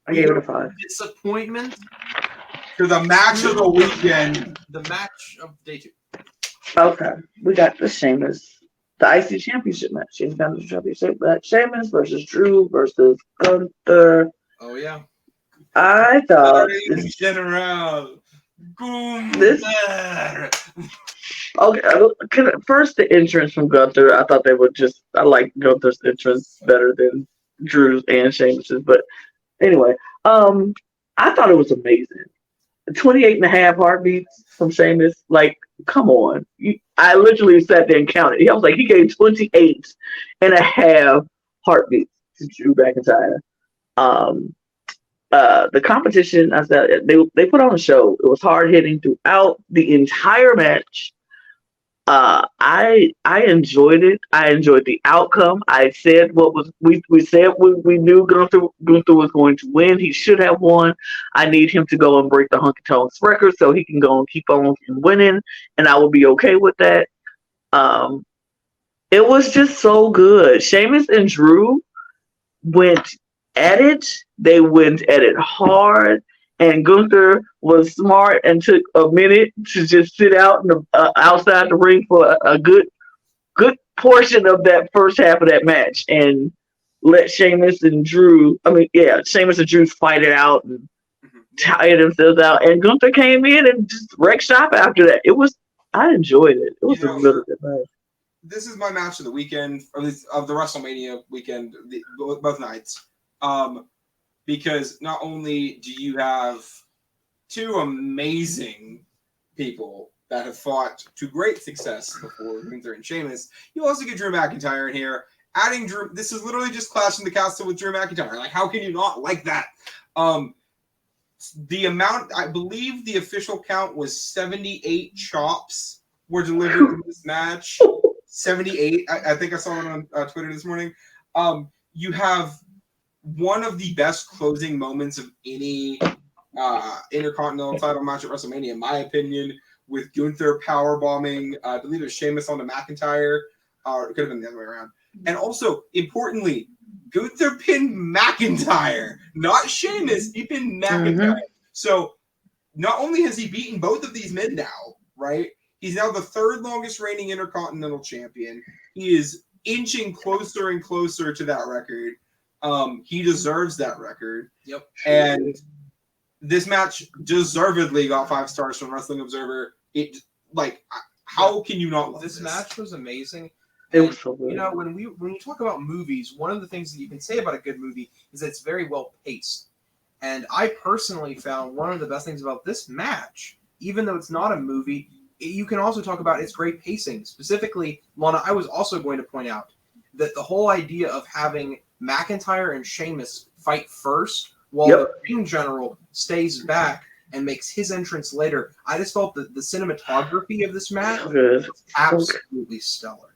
I gave it a 5. Disappointment to the match of the weekend. The match of day 2. Okay, we got the Sheamus, the IC Championship match. Championship match. Sheamus versus Drew versus Gunther. Oh yeah. I thought General Gunther. Okay, first the entrance from Gunther. I thought they would I like Gunther's entrance better than Drew's and Sheamus's, but. Anyway, I thought it was amazing. 28.5 heartbeats from Sheamus. Come on. I literally sat there and counted. I was he gave 28.5 heartbeats to Drew McIntyre. The competition, I said, they put on a show. It was hard hitting throughout the entire match. I enjoyed it. I enjoyed the outcome. I said we said we knew Gunther was going to win. He should have won. I need him to go and break the Honky Tonks record so he can go and keep on winning, and I will be okay with that. It was just so good. Sheamus and Drew went at it. They went at it hard. And Gunther was smart and took a minute to just sit out outside the ring for a good portion of that first half of that match and let Sheamus and Drew fight it out and tire themselves out. And Gunther came in and just wrecked shop after that. I enjoyed it. It was a really good match. This is my match of the weekend, or at least of the WrestleMania weekend, both nights. Because not only do you have 2 amazing people that have fought to great success before Gunther and Sheamus, you also get Drew McIntyre in here. Adding Drew, this is literally just Clash in the Castle with Drew McIntyre. How can you not like that? The amount, I believe the official count was 78 chops were delivered in this match. 78. I think I saw it on Twitter this morning. You have one of the best closing moments of any Intercontinental title match at WrestleMania, in my opinion, with Gunther powerbombing, I believe it was Sheamus onto McIntyre, or it could have been the other way around. And also, importantly, Gunther pinned McIntyre, not Sheamus. He pinned McIntyre. Mm-hmm. So not only has he beaten both of these men now, right? He's now the 3rd longest reigning Intercontinental champion. He is inching closer and closer to that record. He deserves that record. Yep. And this match deservedly got 5 stars from Wrestling Observer. How can you not love this? Match was amazing. It was so good. You know, when you talk about movies, one of the things that you can say about a good movie is that it's very well paced. And I personally found one of the best things about this match, even though it's not a movie, you can also talk about its great pacing. Specifically, Lana, I was also going to point out that the whole idea of having McIntyre and Sheamus fight first while the ring general stays back and makes his entrance later, I just felt that the cinematography of this match was absolutely stellar.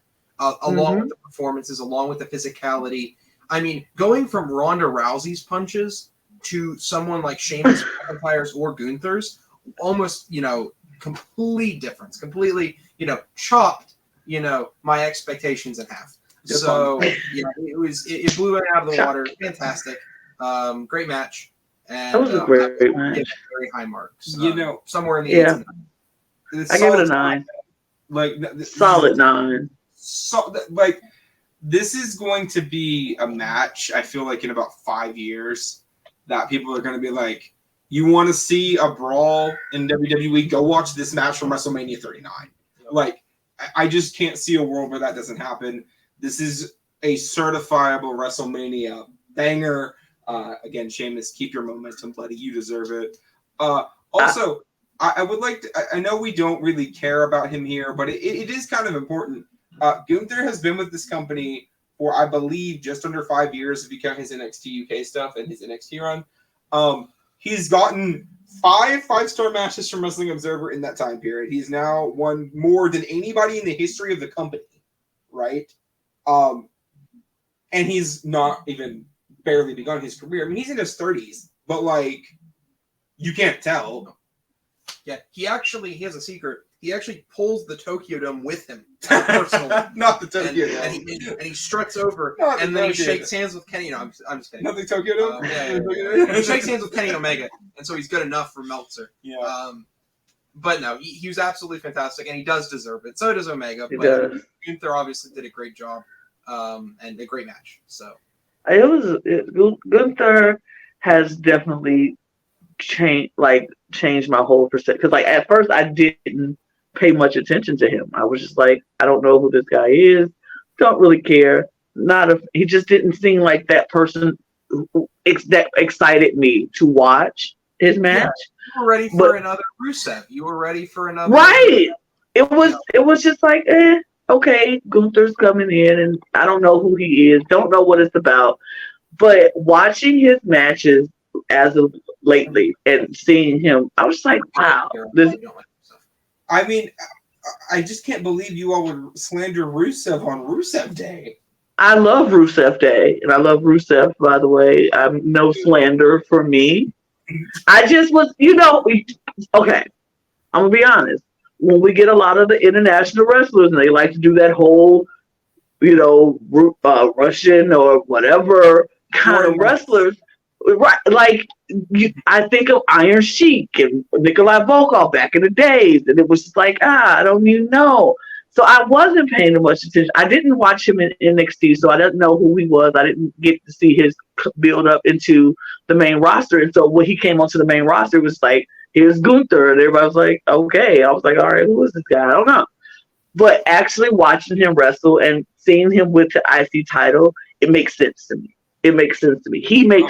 Along with the performances, along with the physicality. I mean, going from Ronda Rousey's punches to someone like Sheamus, McIntyre's, or Gunther's, almost, complete difference. Completely, chopped, my expectations in half. So, it blew it out of the water. Fantastic. Great match. And that was a great match. Very high marks. Somewhere in the 8 and 9. I gave it a 9. Solid 9. So, this is going to be a match, I feel like, in about 5 years that people are going to be like, you want to see a brawl in WWE? Go watch this match from WrestleMania 39. I just can't see a world where that doesn't happen. This is a certifiable WrestleMania banger. Again, Sheamus, keep your momentum, buddy. You deserve it. Also, I would like to, I know we don't really care about him here, but it is kind of important. Gunther has been with this company for, I believe, just under 5 years if you count his NXT UK stuff and his NXT run. He's gotten 5 5-star matches from Wrestling Observer in that time period. He's now won more than anybody in the history of the company, right? And he's not even barely begun his career. I mean, he's in his 30s, but you can't tell. Yeah, he has a secret. He actually pulls the Tokyo Dome with him personally. Not the Tokyo Dome. And he struts over, and then he shakes hands with Kenny. No, I'm just kidding. Not the Tokyo Dome? He shakes hands with Kenny Omega, and so he's good enough for Meltzer. Yeah. But no, he was absolutely fantastic, and he does deserve it. So does Omega. But Gunther obviously did a great job, and a great match. So Gunther has definitely changed my whole perspective. Because at first I didn't pay much attention to him. I was just like, I don't know who this guy is. Don't really care. He just didn't seem like that person that excited me to watch his match. Yeah, you were ready for another Rusev. You were ready for another. Right. It was just like, okay, Gunther's coming in, and I don't know who he is. Don't know what it's about. But watching his matches as of lately and seeing him, I was like, wow. I mean, I just can't believe you all would slander Rusev on Rusev Day. I love Rusev Day, and I love Rusev, by the way. No slander for me. I just was, okay, I'm going to be honest. When we get a lot of the international wrestlers, and they like to do that whole, Russian or whatever kind of wrestlers, right? I think of Iron Sheik and Nikolai Volkov back in the days, and it was just like, I don't even know. So I wasn't paying much attention. I didn't watch him in NXT, so I didn't know who he was. I didn't get to see his build up into the main roster. And so when he came onto the main roster, it was like, here's Gunther. And everybody was like, okay. I was like, all right, who is this guy? I don't know. But actually watching him wrestle and seeing him with the IC title, it makes sense to me. He makes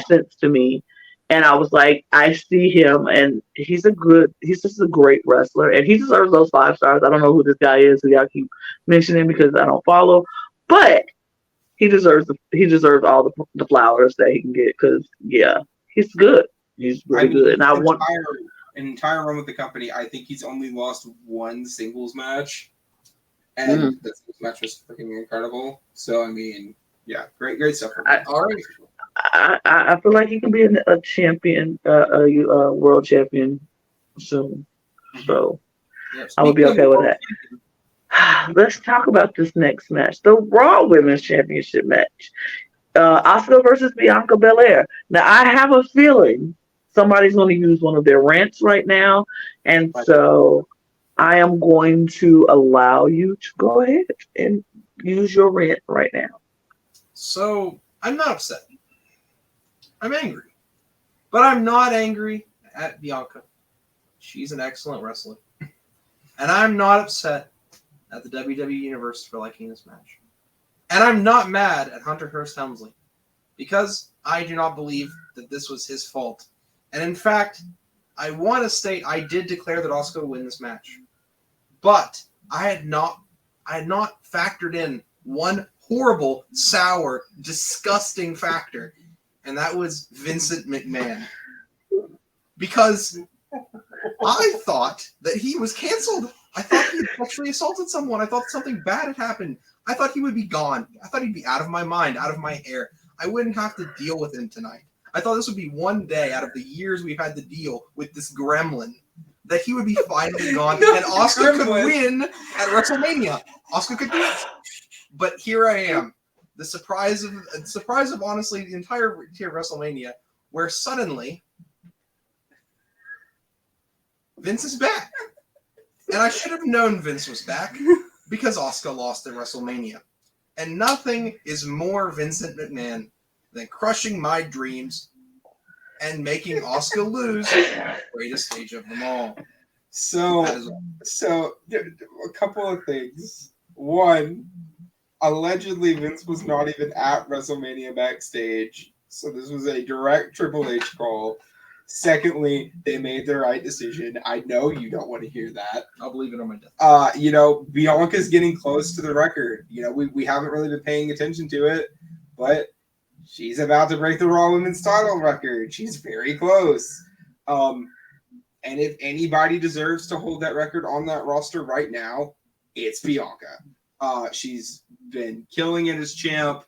sense to me. And I was like, I see him, and he's just a great wrestler, and he deserves those 5 stars. I don't know who this guy is, who y'all keep mentioning because I don't follow, but he deserves all the flowers that he can get because, he's good. He's really good. And I want an entire run with the company. I think he's only lost 1 singles match, and that singles match was freaking incredible. So, I mean, yeah, great stuff. All right. I feel like he can be a champion, a world champion soon. So I would be okay with that. Let's talk about this next match, the Raw Women's Championship match. Asuka versus Bianca Belair. Now, I have a feeling somebody's going to use one of their rants right now, and so I am going to allow you to go ahead and Use your rant right now. So I'm not upset. I'm angry. But I'm not angry at Bianca. She's an excellent wrestler. And I'm not upset at the WWE Universe for liking this match. And I'm not mad at Hunter Hearst Helmsley. Because I do not believe that this was his fault. And in fact, I want to state I did declare that Asuka would win this match. But I had not factored in one horrible, sour, disgusting factor. And that was Vincent McMahon. Because I thought that he was canceled. I thought he sexually assaulted someone. I thought something bad had happened. I thought he would be gone. I thought he'd be out of my mind, out of my hair. I wouldn't have to deal with him tonight. I thought this would be one day out of the years we've had to deal with this gremlin that he would be finally gone and Asuka could win at WrestleMania. Asuka could do it. But here I am. The surprise of honestly the entire WrestleMania, where suddenly Vince is back. And I should have known Vince was back because Asuka lost at WrestleMania. And nothing is more Vincent McMahon than crushing my dreams and making Asuka lose the greatest stage of them all. So a couple of things. One, allegedly Vince was not even at WrestleMania backstage, so this was a direct Triple H call. Secondly, they made the right decision. I know you don't want to hear that. I'll believe it on my death. Bianca's getting close to the record. We haven't really been paying attention to it, but she's about to break the Raw Women's title record. She's very close. And if anybody deserves to hold that record on that roster right now, it's Bianca. She's been killing it as champ.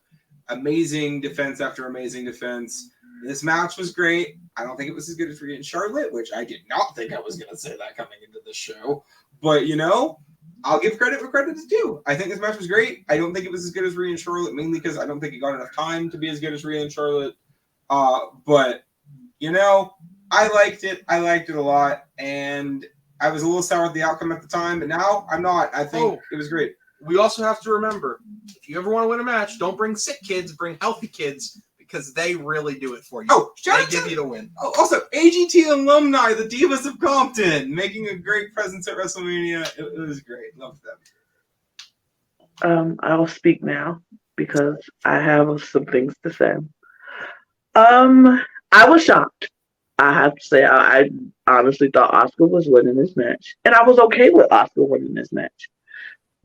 Amazing defense after amazing defense. This match was great. I don't think it was as good as Rhea and Charlotte, which I did not think I was going to say that coming into this show. But, I'll give credit where credit is due. I think this match was great. I don't think it was as good as Rhea and Charlotte, mainly because I don't think it got enough time to be as good as Rhea and Charlotte. But, I liked it. I liked it a lot. And I was a little sour at the outcome at the time, but now I'm not. I think it was great. We also have to remember, if you ever want to win a match, don't bring sick kids, bring healthy kids, because they really do it for you. Oh, they give you the win. Also, AGT alumni, the Divas of Compton, making a great presence at WrestleMania. It was great. Loved them. I'll speak now because I have some things to say. I was shocked. I have to say, I honestly thought Asuka was winning this match, and I was okay with Asuka winning this match.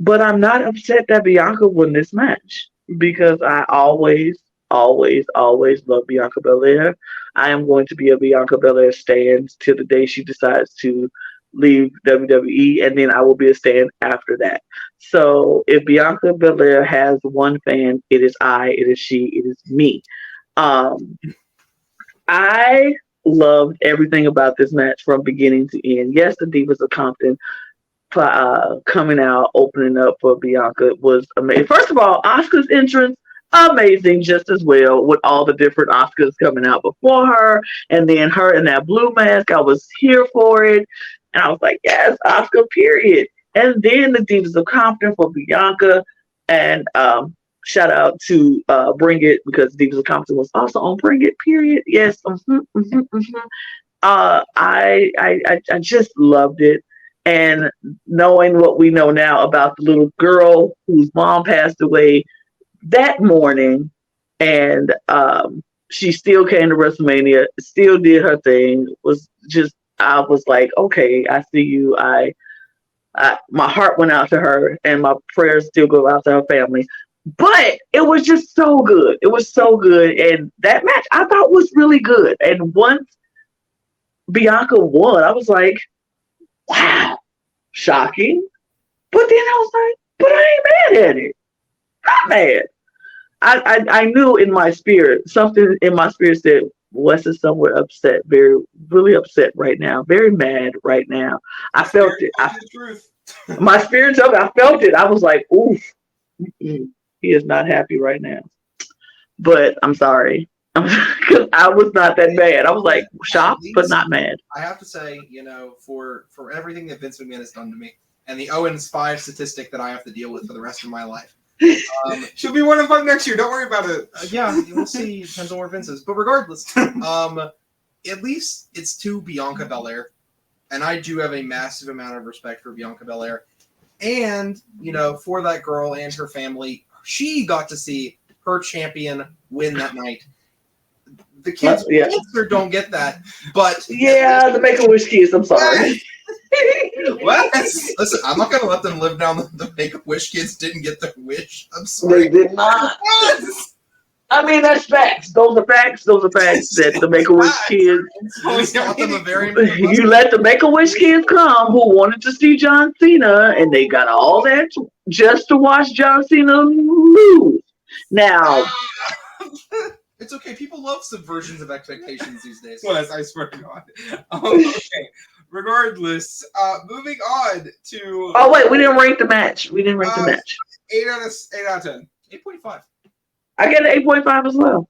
But I'm not upset that Bianca won this match because I always love Bianca Belair. I am going to be a Bianca Belair stan till the day she decides to leave WWE, and then I will be a stan after that. So if Bianca Belair has one fan, it is I, it is she, it is me. I loved everything about this match from beginning to end. Yes, the Divas of Compton coming out, opening up for Bianca was amazing. First of all, Asuka's entrance, amazing just as well, with all the different Oscars coming out before her, and then her in that blue mask. I was here for it, and I was like, yes, Asuka, period. And then the Divas of Compton for Bianca, and shout out to Bring It, because Divas of Compton was also on Bring It, period. Yes. I just loved it. And knowing what we know now about the little girl whose mom passed away that morning, and she still came to WrestleMania, still did her thing, I was like, okay, I see you. My heart went out to her, and my prayers still go out to her family. But it was just so good. It was so good. And that match I thought was really good. And once Bianca won, I was like, wow, shocking. But then I was like, but I ain't mad at it. Not mad. I knew in my spirit, something in my spirit said, Wes is somewhere upset, really upset right now, very mad right now. I felt it. My spirit told me, I felt it. I was like, oof, he is not happy right now. But I'm sorry. Because I was not that mad. I was like shocked, but not mad. I have to say, for everything that Vince McMahon has done to me, and the 0-5 statistic that I have to deal with for the rest of my life, She'll be 1-5 next year. Don't worry about it. Yeah, we'll see. Depends on where Vince is. But regardless, at least it's to Bianca Belair. And I do have a massive amount of respect for Bianca Belair. And, for that girl and her family, she got to see her champion win that night. The kids don't get that. But yeah, the Make-A-Wish kids, I'm sorry. Well, listen, I'm not going to let them live down the Make-A-Wish kids didn't get their wish. I'm sorry. They did not. I mean, that's facts. Those are facts that the Make-A-Wish kids. You let the Make-A-Wish kids come who wanted to see John Cena, and they got all that just to watch John Cena lose. Now. It's okay. People love subversions of expectations these days. Yes, I swear to God. Okay. Regardless, moving on to. Oh wait, we didn't rank the match. 8 out of 10. 8.5. I get an 8.5 as well.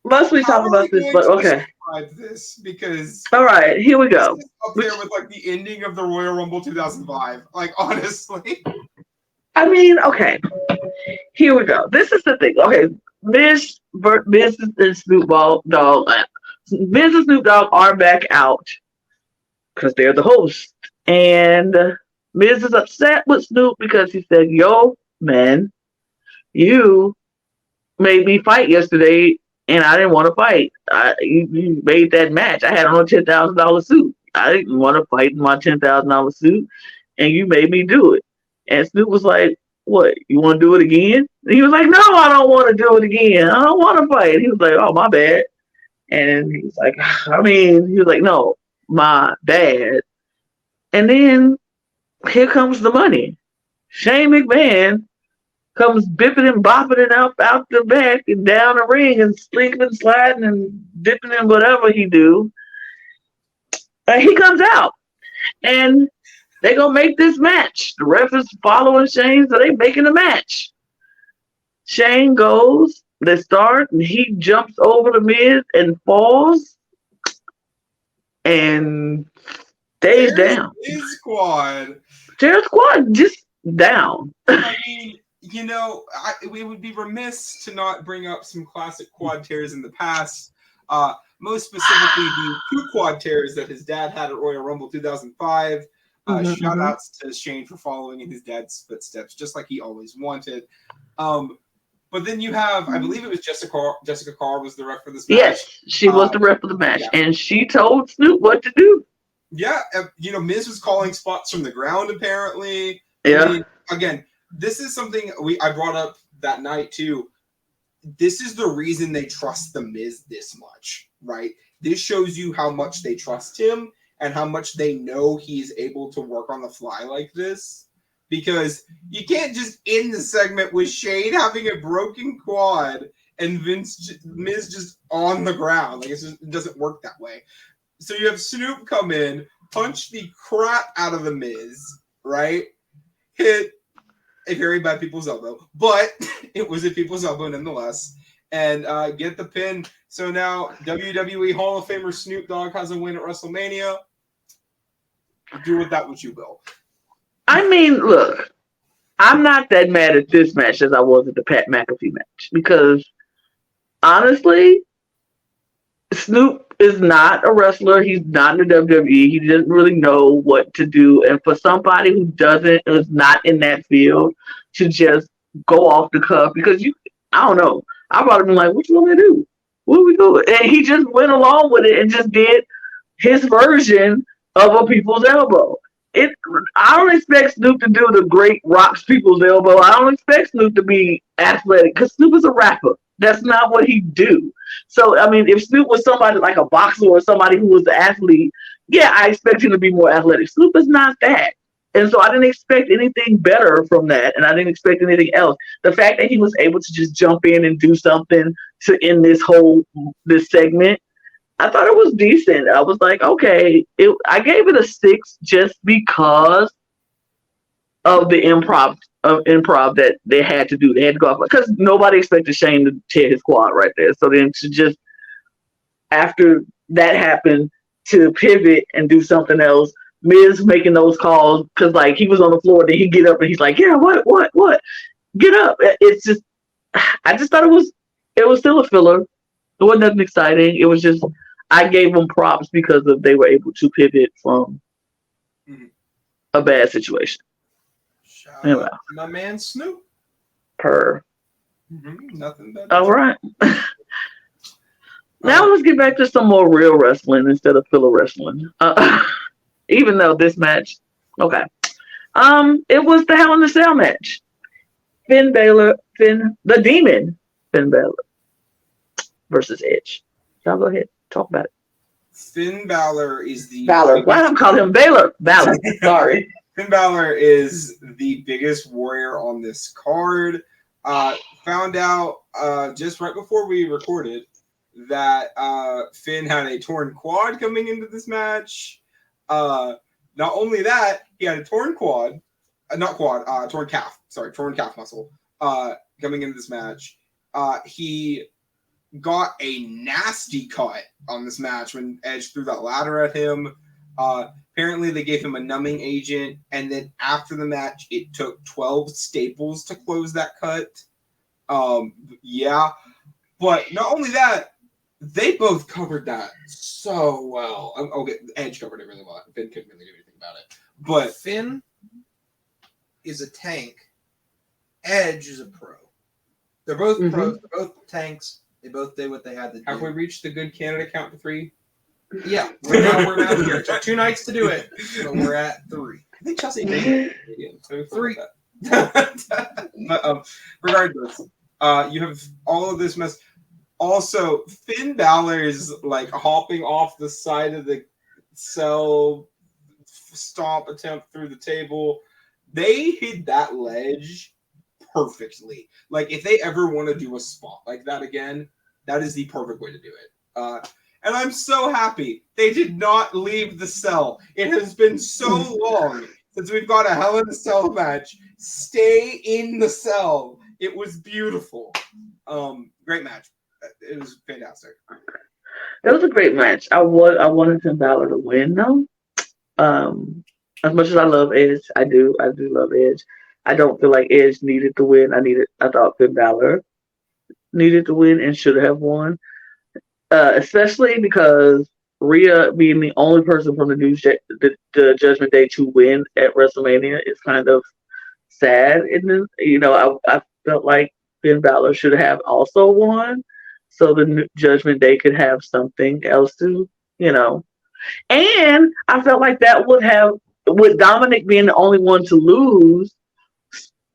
Mostly talk about this, but okay. This because. All right, here we go. Up there with like the ending of the Royal Rumble 2005. Like honestly. I mean, okay. Here we go. This is the thing. Okay, Miz and Snoop Dogg. Miz and Snoop Dogg are back out because they're the host, and Miz is upset with Snoop because he said, "Yo, man, you made me fight yesterday, and I didn't want to fight. You made that match. I had on a $10,000 suit. I didn't want to fight in my $10,000 suit, and you made me do it." And Snoop was like, "What, you want to do it again?" And he was like, "No, I don't want to do it again. I don't want to fight." He was like, "Oh, my bad." And he was like, he was like, "No, my bad." And then here comes the money. Shane McMahon comes bipping and bopping it out the back and down the ring and slinking and sliding and dipping in whatever he do. And he comes out. And they're going to make this match. The ref is following Shane, so they're making a match. Shane goes, they start, and he jumps over the Miz and falls and stays down. His squad. Their squad just down. I mean, we would be remiss to not bring up some classic quad tears in the past. Most specifically, the 2 quad tears that his dad had at Royal Rumble 2005. Shout outs to Shane for following in his dad's footsteps, just like he always wanted. But then you have, I believe it was Jessica Carr was the ref for this match. Yes, she was the ref for the match, and she told Snoop what to do. Yeah, Miz was calling spots from the ground, apparently. Yeah. I mean, again, this is something I brought up that night, too. This is the reason they trust the Miz this much, right? This shows you how much they trust him and how much they know he's able to work on the fly like this. Because you can't just end the segment with Shane having a broken quad and Miz just on the ground. Like, it doesn't work that way. So you have Snoop come in, punch the crap out of the Miz, right? Hit a very bad people's elbow, but it was a people's elbow nonetheless, and get the pin. So now WWE Hall of Famer Snoop Dogg has a win at WrestleMania. Do with that what you will. I mean, look, I'm not that mad at this match as I was at the Pat McAfee match because, honestly, Snoop is not a wrestler. He's not in the WWE. He doesn't really know what to do. And for somebody who is not in that field to just go off the cuff, because I don't know. I would have been like, what you want me to do? What are we doing? And he just went along with it and just did his version of a people's elbow. I don't expect Snoop to do the great rocks people's elbow. I don't expect Snoop to be athletic because Snoop is a rapper. That's not what he do. So, I mean, if Snoop was somebody like a boxer or somebody who was an athlete, yeah, I expect him to be more athletic. Snoop is not that. And so I didn't expect anything better from that, and I didn't expect anything else. The fact that he was able to just jump in and do something to end this segment, I thought it was decent. I was like, okay. I gave it a 6 just because of the improv that they had to do. They had to go off because nobody expected Shane to tear his quad right there. So then to just after that happened to pivot and do something else Miz making those calls because like he was on the floor, then he get up and he's like, yeah, what, get up. It's just, I just thought it was still a filler. It wasn't nothing exciting. It was just, I gave them props because they were able to pivot from a bad situation. Shout anyway. out to my man Snoop. Nothing better. All right. Now let's get back to some more real wrestling instead of filler wrestling. Even though this match, okay. It was the Hell in a Cell match. Finn Balor versus Edge. Y'all go ahead, talk about it. Finn Balor is the Balor. Why did I call him Balor? Balor. Sorry. Finn Balor is the biggest warrior on this card. Found out just right before we recorded that Finn had a torn quad coming into this match. Not only that, he had a torn quad, torn calf. Sorry, torn calf muscle coming into this match. He got a nasty cut on this match when Edge threw that ladder at him. Apparently, they gave him a numbing agent, and then after the match, it took 12 staples to close that cut. Yeah, but not only that, they both covered that so well. Okay, Edge covered it really well. Finn couldn't really do anything about it. But Finn is a tank. Edge is a pro. They're both pros. They're both tanks. They both did what they had to do. Have we reached the good candidate count to 3? Yeah, we're now here. It took 2 nights to do it, but we're at 3. I think Chelsea did. 3. But regardless, you have all of this mess. Also, Finn Balor is like hopping off the side of the cell, stomp attempt through the table. They hit that ledge perfectly. Like, if they ever want to do a spot like that again, that is the perfect way to do it. And I'm so happy they did not leave the cell. It has been so long since we've got a Hell in a Cell match. Stay in the cell. It was beautiful. Great match. It was fantastic. It was a great match. I wanted Finn Balor to win though. As much as I love Edge, I do love Edge. I don't feel like Edge needed to win. I thought Finn Balor needed to win and should have won. Especially because Rhea being the only person from the Judgment Day to win at WrestleMania is kind of sad. And I felt like Finn Balor should have also won, so the Judgment Day could have something else to, And I felt like that would have, with Dominic being the only one to lose,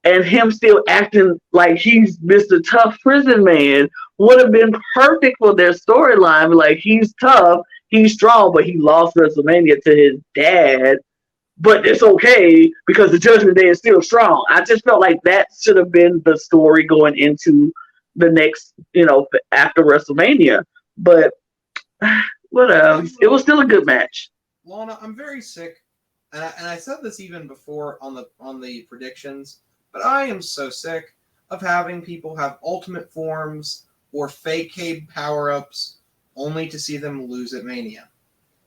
and him still acting like he's Mr. Tough Prison Man, would have been perfect for their storyline. Like, he's tough, he's strong, but he lost WrestleMania to his dad. But it's okay because the Judgment Day is still strong. I just felt like that should have been the story going into the next, after WrestleMania. But whatever. It was still a good match. Lana, I'm very sick, and I said this even before on the predictions, but I am so sick of having people have ultimate forms or fake Cade power-ups only to see them lose at Mania.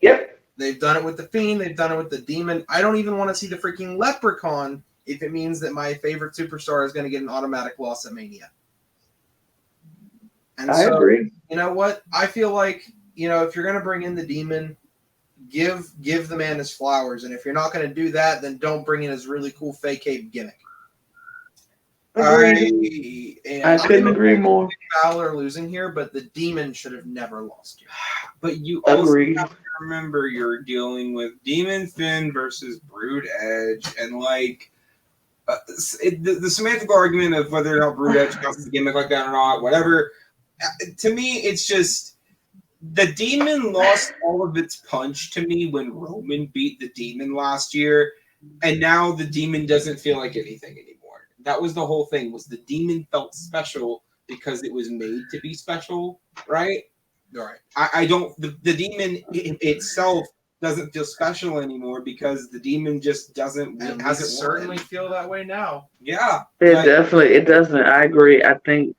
Yep. They've done it with the Fiend. They've done it with the Demon. I don't even want to see the freaking Leprechaun if it means that my favorite superstar is going to get an automatic loss at Mania. And I agree. You know what? I feel like, if you're going to bring in the Demon, give the man his flowers. And if you're not going to do that, then don't bring in his really cool fake Cade gimmick. I couldn't agree more. Balor losing here, but the Demon should have never lost here. But you also have to remember you're dealing with Demon Finn versus Brood Edge, and like the semantic argument of whether or not Brood Edge counts as a gimmick like that or not, whatever. To me, it's just the Demon lost all of its punch to me when Roman beat the Demon last year, and now the Demon doesn't feel like anything anymore. That was the whole thing, was the Demon felt special because it was made to be special, right? All right. I don't, the Demon itself doesn't feel special anymore because the Demon just hasn't certainly feel that way now. Yeah. It doesn't. I agree. I think,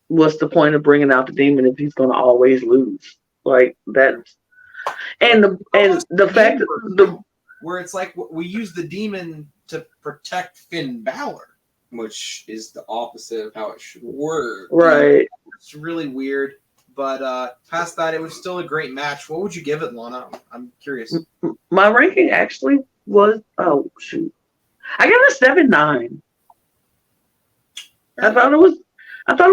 what's the point of bringing out the Demon if he's going to always lose? Like that. And the fact that where it's like we use the demon to protect Finn Balor, which is the opposite of how it should work. Right. It's really weird. But past that, it was still a great match. What would you give it, Lana? I'm curious. My ranking actually was I gave it a 7-9. I thought it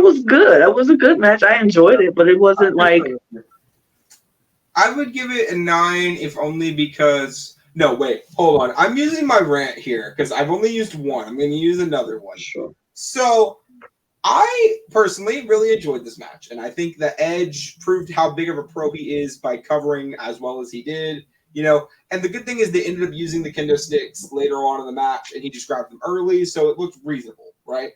was good. It was a good match. I enjoyed it, but it wasn't like. I would give it a 9 if only because. No, wait, hold on. I'm using my rant here because I've only used one. I'm going to use another one. Sure. So, I personally really enjoyed this match, and I think that Edge proved how big of a pro he is by covering as well as he did. And the good thing is they ended up using the kendo sticks later on in the match, and he just grabbed them early, so it looked reasonable, right?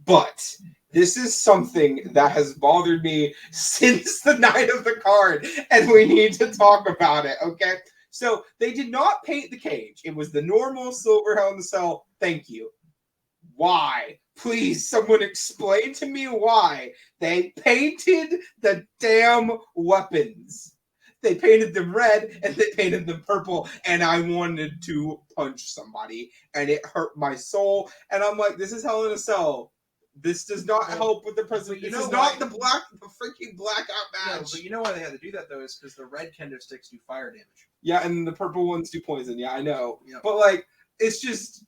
But this is something that has bothered me since the night of the card, and we need to talk about it, okay? So they did not paint the cage. It was the normal silver Hell in the Cell. Thank you. Why? Please, someone explain to me why they painted the damn weapons. They painted them red and they painted them purple, and I wanted to punch somebody, and it hurt my soul. And I'm like, this is Hell in a Cell. This does not help with the presentation. This is not the freaking blackout match. No, but you know why they had to do that, though, is because the red kendo sticks do fire damage. Yeah, and the purple ones do poison. Yeah, I know. Yep. But, like, it's just...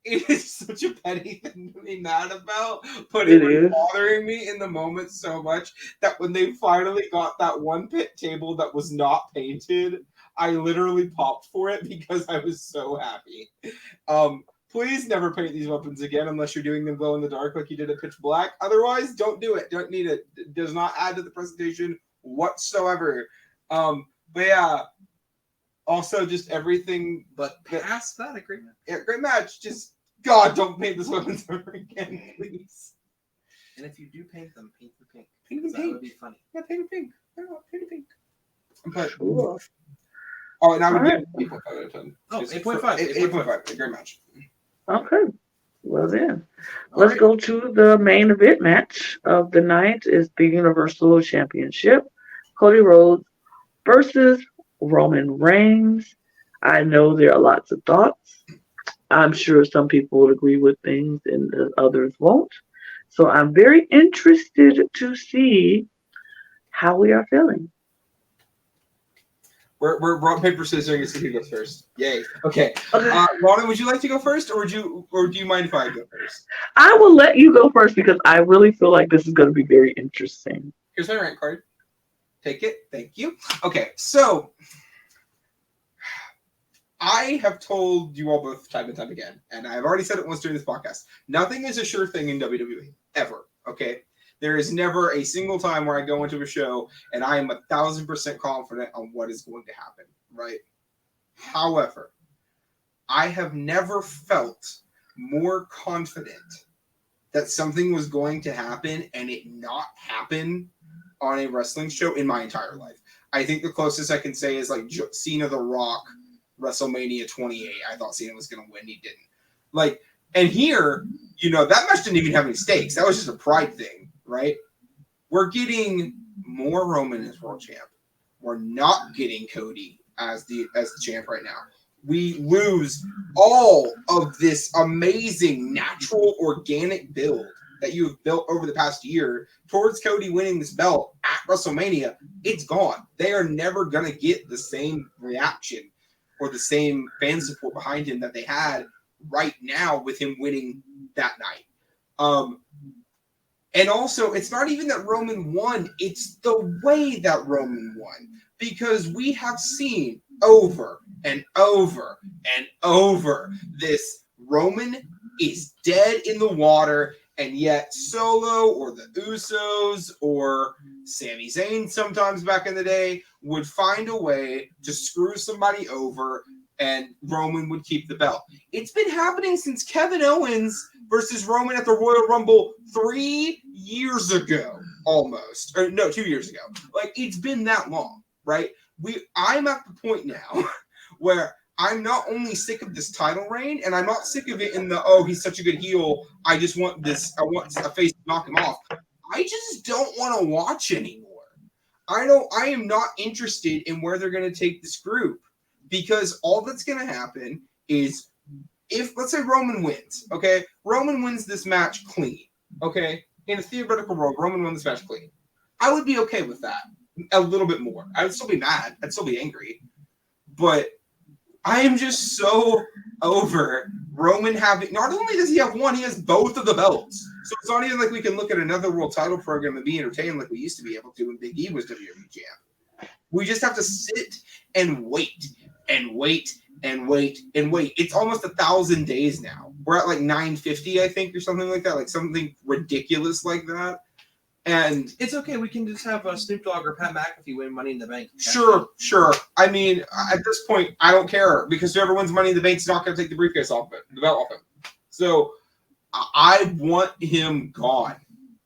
It is such a petty thing to be mad about, but it was bothering me in the moment so much that when they finally got that one pit table that was not painted, I literally popped for it because I was so happy. Please never paint these weapons again unless you're doing them glow in the dark like you did at Pitch Black. Otherwise, don't do it. Don't need it. It does not add to the presentation whatsoever. But yeah, also just everything. But past that, a great match. Yeah, great match. Just, God, don't paint this weapons ever again, please. And if you do paint them pink. Paint them that pink. would be funny. Yeah, paint them pink. I don't know, paint them pink. But, Sure. oh, and I would give it 8.5 out of 10. Oh, Just 8.5. 8.5. A great match. Okay. Well then, let's go to the main event match of the night. Is the Universal Championship. Cody Rhodes versus Roman Reigns. I know there are lots of thoughts. I'm sure some people will agree with things and others won't. So I'm very interested to see how we are feeling. We're rock, paper, scissors and see who goes first. Yay. Okay. Lana, would you like to go first, or do you mind if I go first? I will let you go first because I really feel like this is going to be very interesting. Here's my rank card. Take it. Thank you. Okay, so I have told you all both time and time again, and I've already said it once during this podcast. Nothing is a sure thing in WWE, ever. Okay? There is never a single time where I go into a show and I am 1,000% confident on what is going to happen, right? However, I have never felt more confident that something was going to happen and it not happen on a wrestling show in my entire life. I think the closest I can say is like Cena The Rock, WrestleMania 28. I thought Cena was going to win. He didn't. Like, and here, that match didn't even have any stakes. That was just a pride thing. Right? We're getting more Roman as world champ. We're not getting Cody as the champ right now. We lose all of this amazing, natural, organic build that you have built over the past year towards Cody winning this belt at WrestleMania. It's gone. They are never going to get the same reaction or the same fan support behind him that they had right now with him winning that night. And also, it's not even that Roman won, it's the way that Roman won. Because we have seen over and over and over this Roman is dead in the water, and yet Solo or the Usos or Sami Zayn sometimes back in the day would find a way to screw somebody over and Roman would keep the belt. It's been happening since Kevin Owens versus Roman at the Royal Rumble 3 years ago, almost. Or no, 2 years ago. Like, it's been that long, right? I'm at the point now where I'm not only sick of this title reign, and I'm not sick of it in the, he's such a good heel, I want a face to knock him off. I just don't want to watch anymore. I am not interested in where they're going to take this group. Because all that's going to happen is if, let's say Roman wins, okay? Roman wins this match clean, okay? In a theoretical world, Roman won this match clean. I would be okay with that a little bit more. I would still be mad. I'd still be angry. But I am just so over Roman having, not only does he have one, he has both of the belts. So it's not even like we can look at another world title program and be entertained like we used to be able to when Big E was WWE champ. We just have to sit and wait and wait and wait and wait. It's almost 1,000 days now. We're at like 950, I think, or something like that, like something ridiculous like that. And it's okay. We can just have Snoop Dogg or Pat McAfee win Money in the Bank. Sure. I mean, at this point, I don't care because whoever wins Money in the Bank is not going to take the briefcase off it, the belt off him. So I want him gone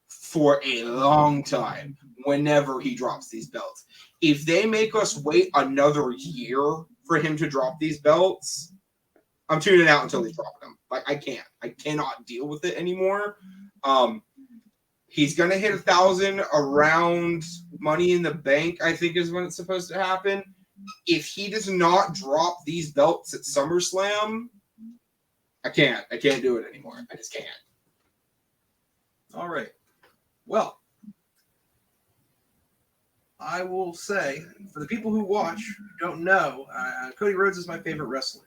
for a long time whenever he drops these belts. If they make us wait another year for him to drop these belts, I'm tuning out until they drop them. Like, I cannot deal with it anymore. He's going to hit 1,000 around Money in the Bank, I think is when it's supposed to happen. If he does not drop these belts at SummerSlam, I can't do it anymore. I just can't. All right. Well, I will say, for the people who watch, who don't know, Cody Rhodes is my favorite wrestler.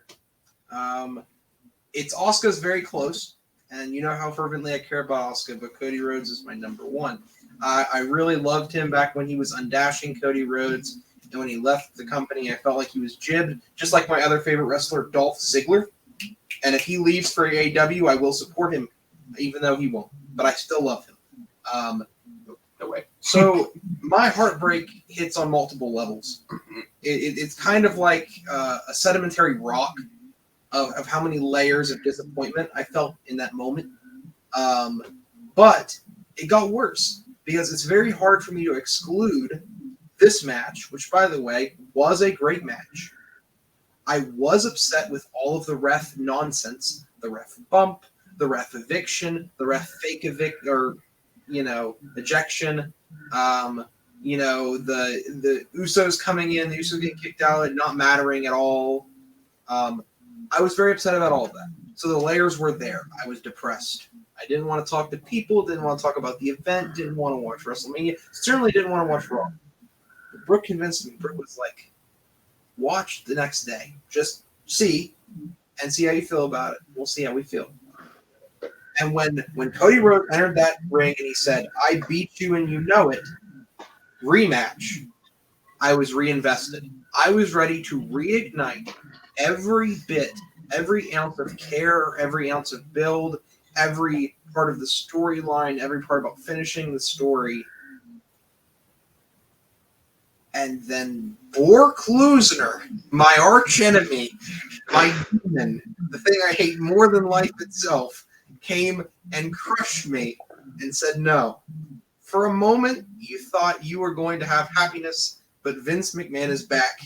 It's Asuka's very close. And you know how fervently I care about Asuka, but Cody Rhodes is my number one. I really loved him back when he was undashing Cody Rhodes. And when he left the company, I felt like he was jibbed, just like my other favorite wrestler, Dolph Ziggler. And if he leaves for AEW, I will support him, even though he won't. But I still love him. No way. So my heartbreak hits on multiple levels. It's kind of like a sedimentary rock of how many layers of disappointment I felt in that moment. But it got worse because it's very hard for me to exclude this match, which, by the way, was a great match. I was upset with all of the ref nonsense, the ref bump, the ref eviction, the ref fake evict, or, ejection, the Usos coming in, the Usos getting kicked out and not mattering at all. I was very upset about all of that. So the layers were there. I was depressed. I didn't want to talk to people, didn't want to talk about the event, didn't want to watch WrestleMania, certainly didn't want to watch Raw. But Brook convinced me. Brook was like, watch the next day. Just see and see how you feel about it. We'll see how we feel. And when Cody Rhodes entered that ring and he said, I beat you and you know it, rematch, I was reinvested. I was ready to reignite every bit, every ounce of care, every ounce of build, every part of the storyline, every part about finishing the story. And then Brook Lesnar, my arch enemy, my demon, the thing I hate more than life itself, came and crushed me and said no. For a moment, you thought you were going to have happiness, but Vince McMahon is back.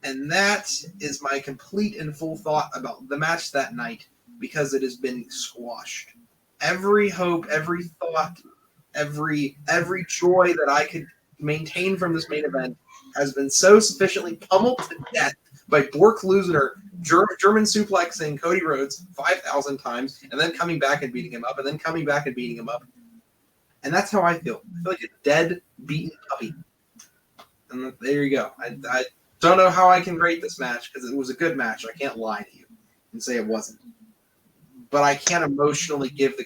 And that is my complete and full thought about the match that night, because it has been squashed. Every hope, every thought, every joy that I could maintain from this main event has been so sufficiently pummeled to death by Brook Lesnar German suplexing Cody Rhodes 5,000 times, and then coming back and beating him up, and then coming back and beating him up. And that's how I feel. I feel like a dead, beaten puppy. And there you go. I don't know how I can rate this match because it was a good match. I can't lie to you and say it wasn't. But I can't emotionally give the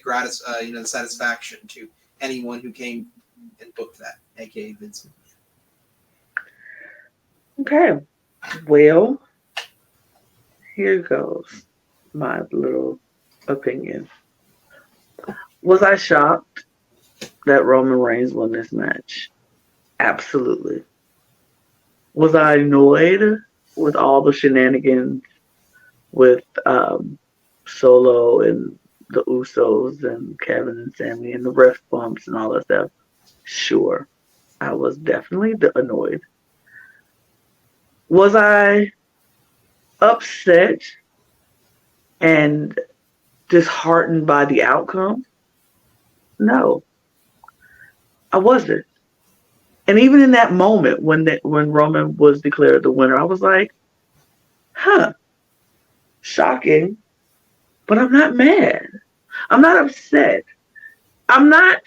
satisfaction to anyone who came and booked that, aka Vince McMahon. Okay. Well, here goes my little opinion. Was I shocked that Roman Reigns won this match? Absolutely. Was I annoyed with all the shenanigans with Solo and the Usos and Kevin and Sami and the ref bumps and all that stuff? Sure. I was definitely annoyed. Was I upset and disheartened by the outcome? No. I wasn't. And even in that moment when Roman was declared the winner, I was like, huh, shocking, but I'm not mad. I'm not upset. I'm not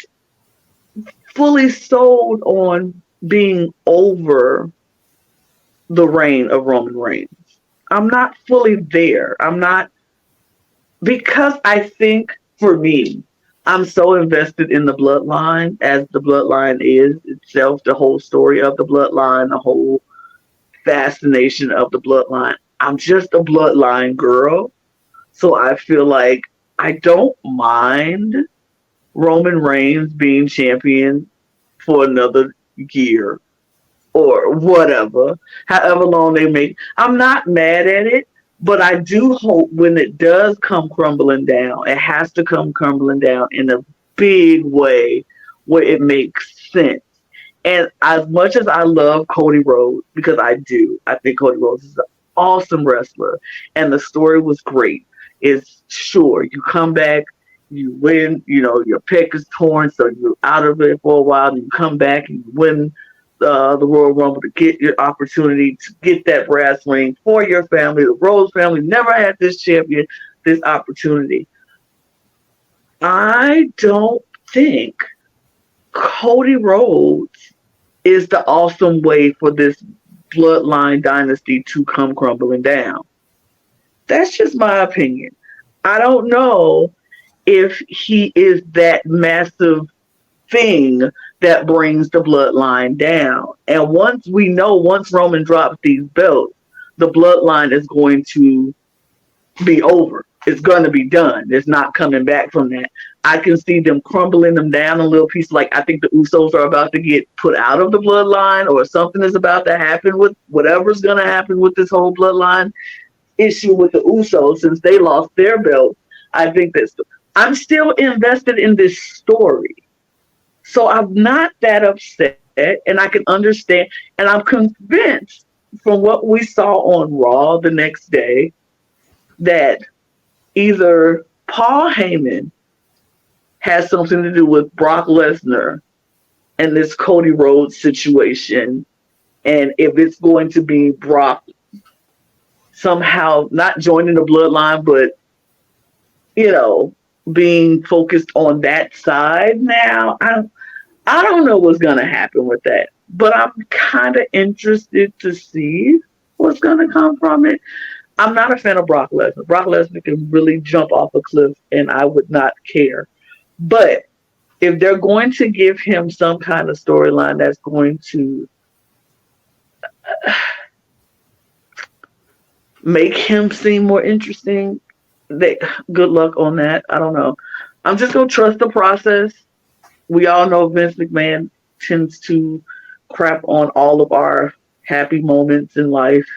fully sold on being over the reign of Roman Reigns. I'm not fully there. I'm not, because I think for me, I'm so invested in the bloodline, as the bloodline is itself, the whole story of the bloodline, the whole fascination of the bloodline. I'm just a bloodline girl. So I feel like I don't mind Roman Reigns being champion for another year or whatever, however long they make. I'm not mad at it, but I do hope when it does come crumbling down, it has to come crumbling down in a big way where it makes sense. And as much as I love Cody Rhodes, because I do, I think Cody Rhodes is an awesome wrestler, and the story was great. It's sure you come back, you win, your pec is torn, so you're out of it for a while, and you come back and you win the Royal Rumble to get your opportunity to get that brass ring for your family. The Rhodes family never had this opportunity. I don't think Cody Rhodes is the awesome way for this bloodline dynasty to come crumbling down. That's just my opinion. I don't know if he is that massive thing that brings the bloodline down. And once Roman drops these belts, the bloodline is going to be over. It's going to be done. There's not coming back from that. I can see them crumbling them down a little piece. Like, I think the Usos are about to get put out of the bloodline, or something is about to happen with whatever's going to happen with this whole bloodline issue with the Usos, since they lost their belt. I think I'm still invested in this story. So I'm not that upset, and I can understand, and I'm convinced from what we saw on Raw the next day that either Paul Heyman has something to do with Brock Lesnar and this Cody Rhodes situation, and if it's going to be Brock somehow not joining the bloodline, but being focused on that side now, I don't know what's gonna happen with that, but I'm kind of interested to see what's gonna come from it. I'm not a fan of Brock Lesnar. Brock Lesnar can really jump off a cliff, and I would not care. But if they're going to give him some kind of storyline that's going to make him seem more interesting, good luck on that. I don't know. I'm just going to trust the process. We all know Vince McMahon tends to crap on all of our happy moments in life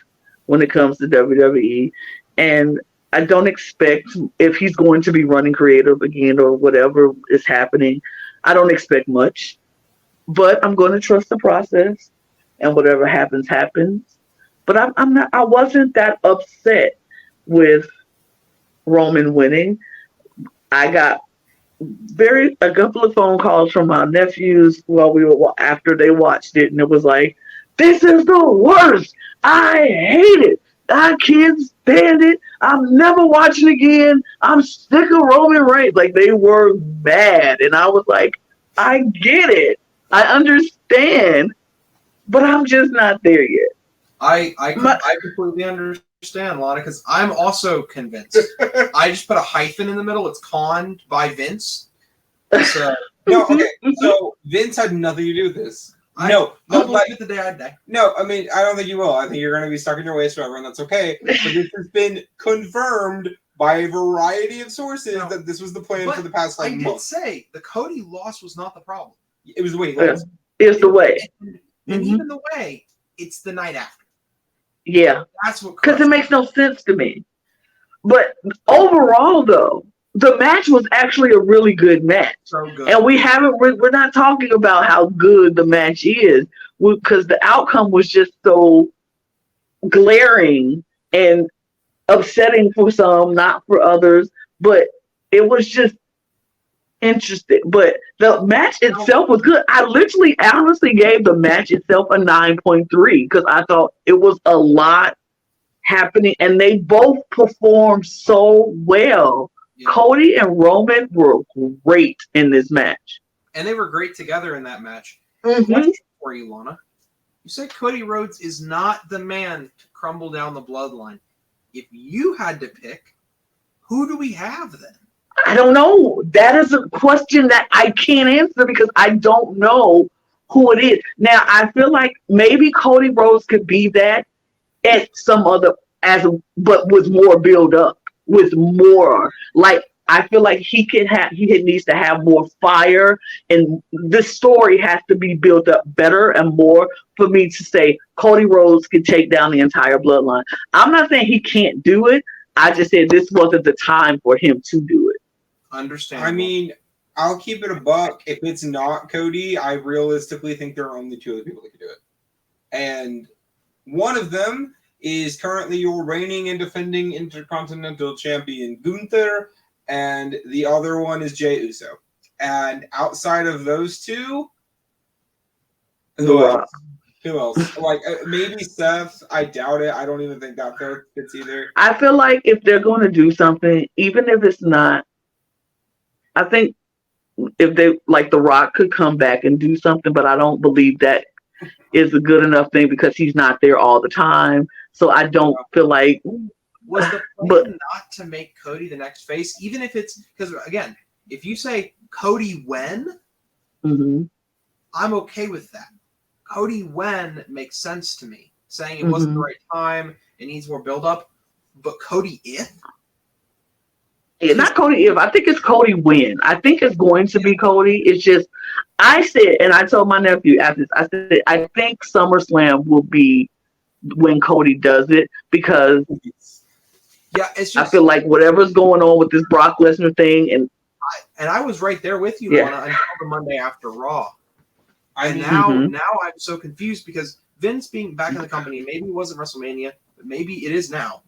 when it comes to WWE. And I don't expect, if he's going to be running creative again or whatever is happening, I don't expect much. But I'm going to trust the process, and whatever happens, happens. But I wasn't that upset with Roman winning. I got a couple of phone calls from my nephews after they watched it, and it was like, "This is the worst. I hate it. I can't stand it. I'm never watching again. I'm sick of Roman Reigns." Like, they were mad, and I was like, I get it. I understand, but I'm just not there yet. I completely understand, Lana, because I'm also convinced. I just put a hyphen in the middle. It's conned by Vince. So no, okay. So Vince had nothing to do with this. I'll believe it the day I die. No, I mean, I don't think you will. I think you're going to be stuck in your ways forever, and that's okay. But this has been confirmed by a variety of sources that this was the plan for the past month. I did say the Cody loss was not the problem. It was the way. It's the way. And even the way, it's the night after. Yeah. That's what, because it makes no sense to me. But overall, though, the match was actually a really good match. So good. And we're not talking about how good the match is, because the outcome was just so glaring and upsetting for some, not for others. But it was just interesting. But the match itself was good. I literally honestly gave the match itself a 9.3 because I thought it was a lot happening, and they both performed so well. Yeah. Cody and Roman were great in this match. And they were great together in that match. Mm-hmm. Question for you, Lana. You said Cody Rhodes is not the man to crumble down the bloodline. If you had to pick, who do we have then? I don't know. That is a question that I can't answer because I don't know who it is. Now, I feel like maybe Cody Rhodes could be that at some other, but with more build up, with more, like, I feel like he needs to have more fire, and this story has to be built up better and more for me to say Cody Rhodes can take down the entire bloodline. I'm not saying he can't do it. I just said this wasn't the time for him to do it. Understand. I mean, I'll keep it a buck. If it's not Cody, I realistically think there are only two other people that can do it. And one of them is currently your reigning and defending Intercontinental Champion Gunther, and the other one is Jey Uso. And outside of those two, who else? Who else? Like, maybe Seth. I doubt it. I don't even think that fits either. I feel like if they're going to do something, even if it's not, I think if they, like, The Rock could come back and do something, but I don't believe that is a good enough thing because he's not there all the time. So I don't feel like. Was the plan not to make Cody the next face, even if it's because, again, if you say Cody when, mm-hmm. I'm okay with that. Cody when makes sense to me. Saying it wasn't the right time, it needs more build up, but Cody if. Yeah, not Cody if. I think it's Cody when. I think it's going to be Cody. It's just, I said, and I told my nephew after this, I said, I think SummerSlam will be when Cody does it because. Yeah, it's just, I feel like whatever's going on with this Brock Lesnar thing, and I was right there with you, Lana, until the Monday after Raw. Now I'm so confused because Vince being back in the company, maybe it wasn't WrestleMania, but maybe it is now.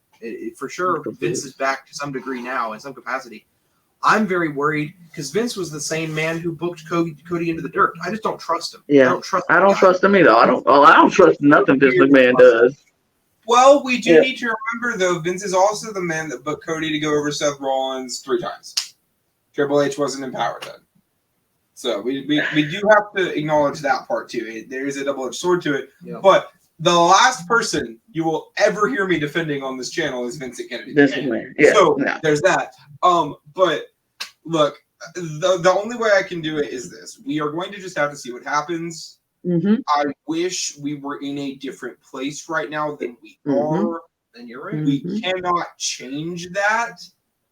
For sure, Vince is back to some degree now in some capacity. I'm very worried because Vince was the same man who booked Cody into the dirt. I just don't trust him. Yeah, I don't trust him either. I don't trust nothing Vince McMahon does. Well, we do need to remember, though, Vince is also the man that booked Cody to go over Seth Rollins 3 times. Triple H wasn't in power then. So we do have to acknowledge that part, too. There is a double-edged sword to it. Yep. But the last person you will ever hear me defending on this channel is Vincent Kennedy. There's that. But, look, the only way I can do it is this. We are going to just have to see what happens. Mm-hmm. I wish we were in a different place right now than we are. Then you're right. We cannot change that.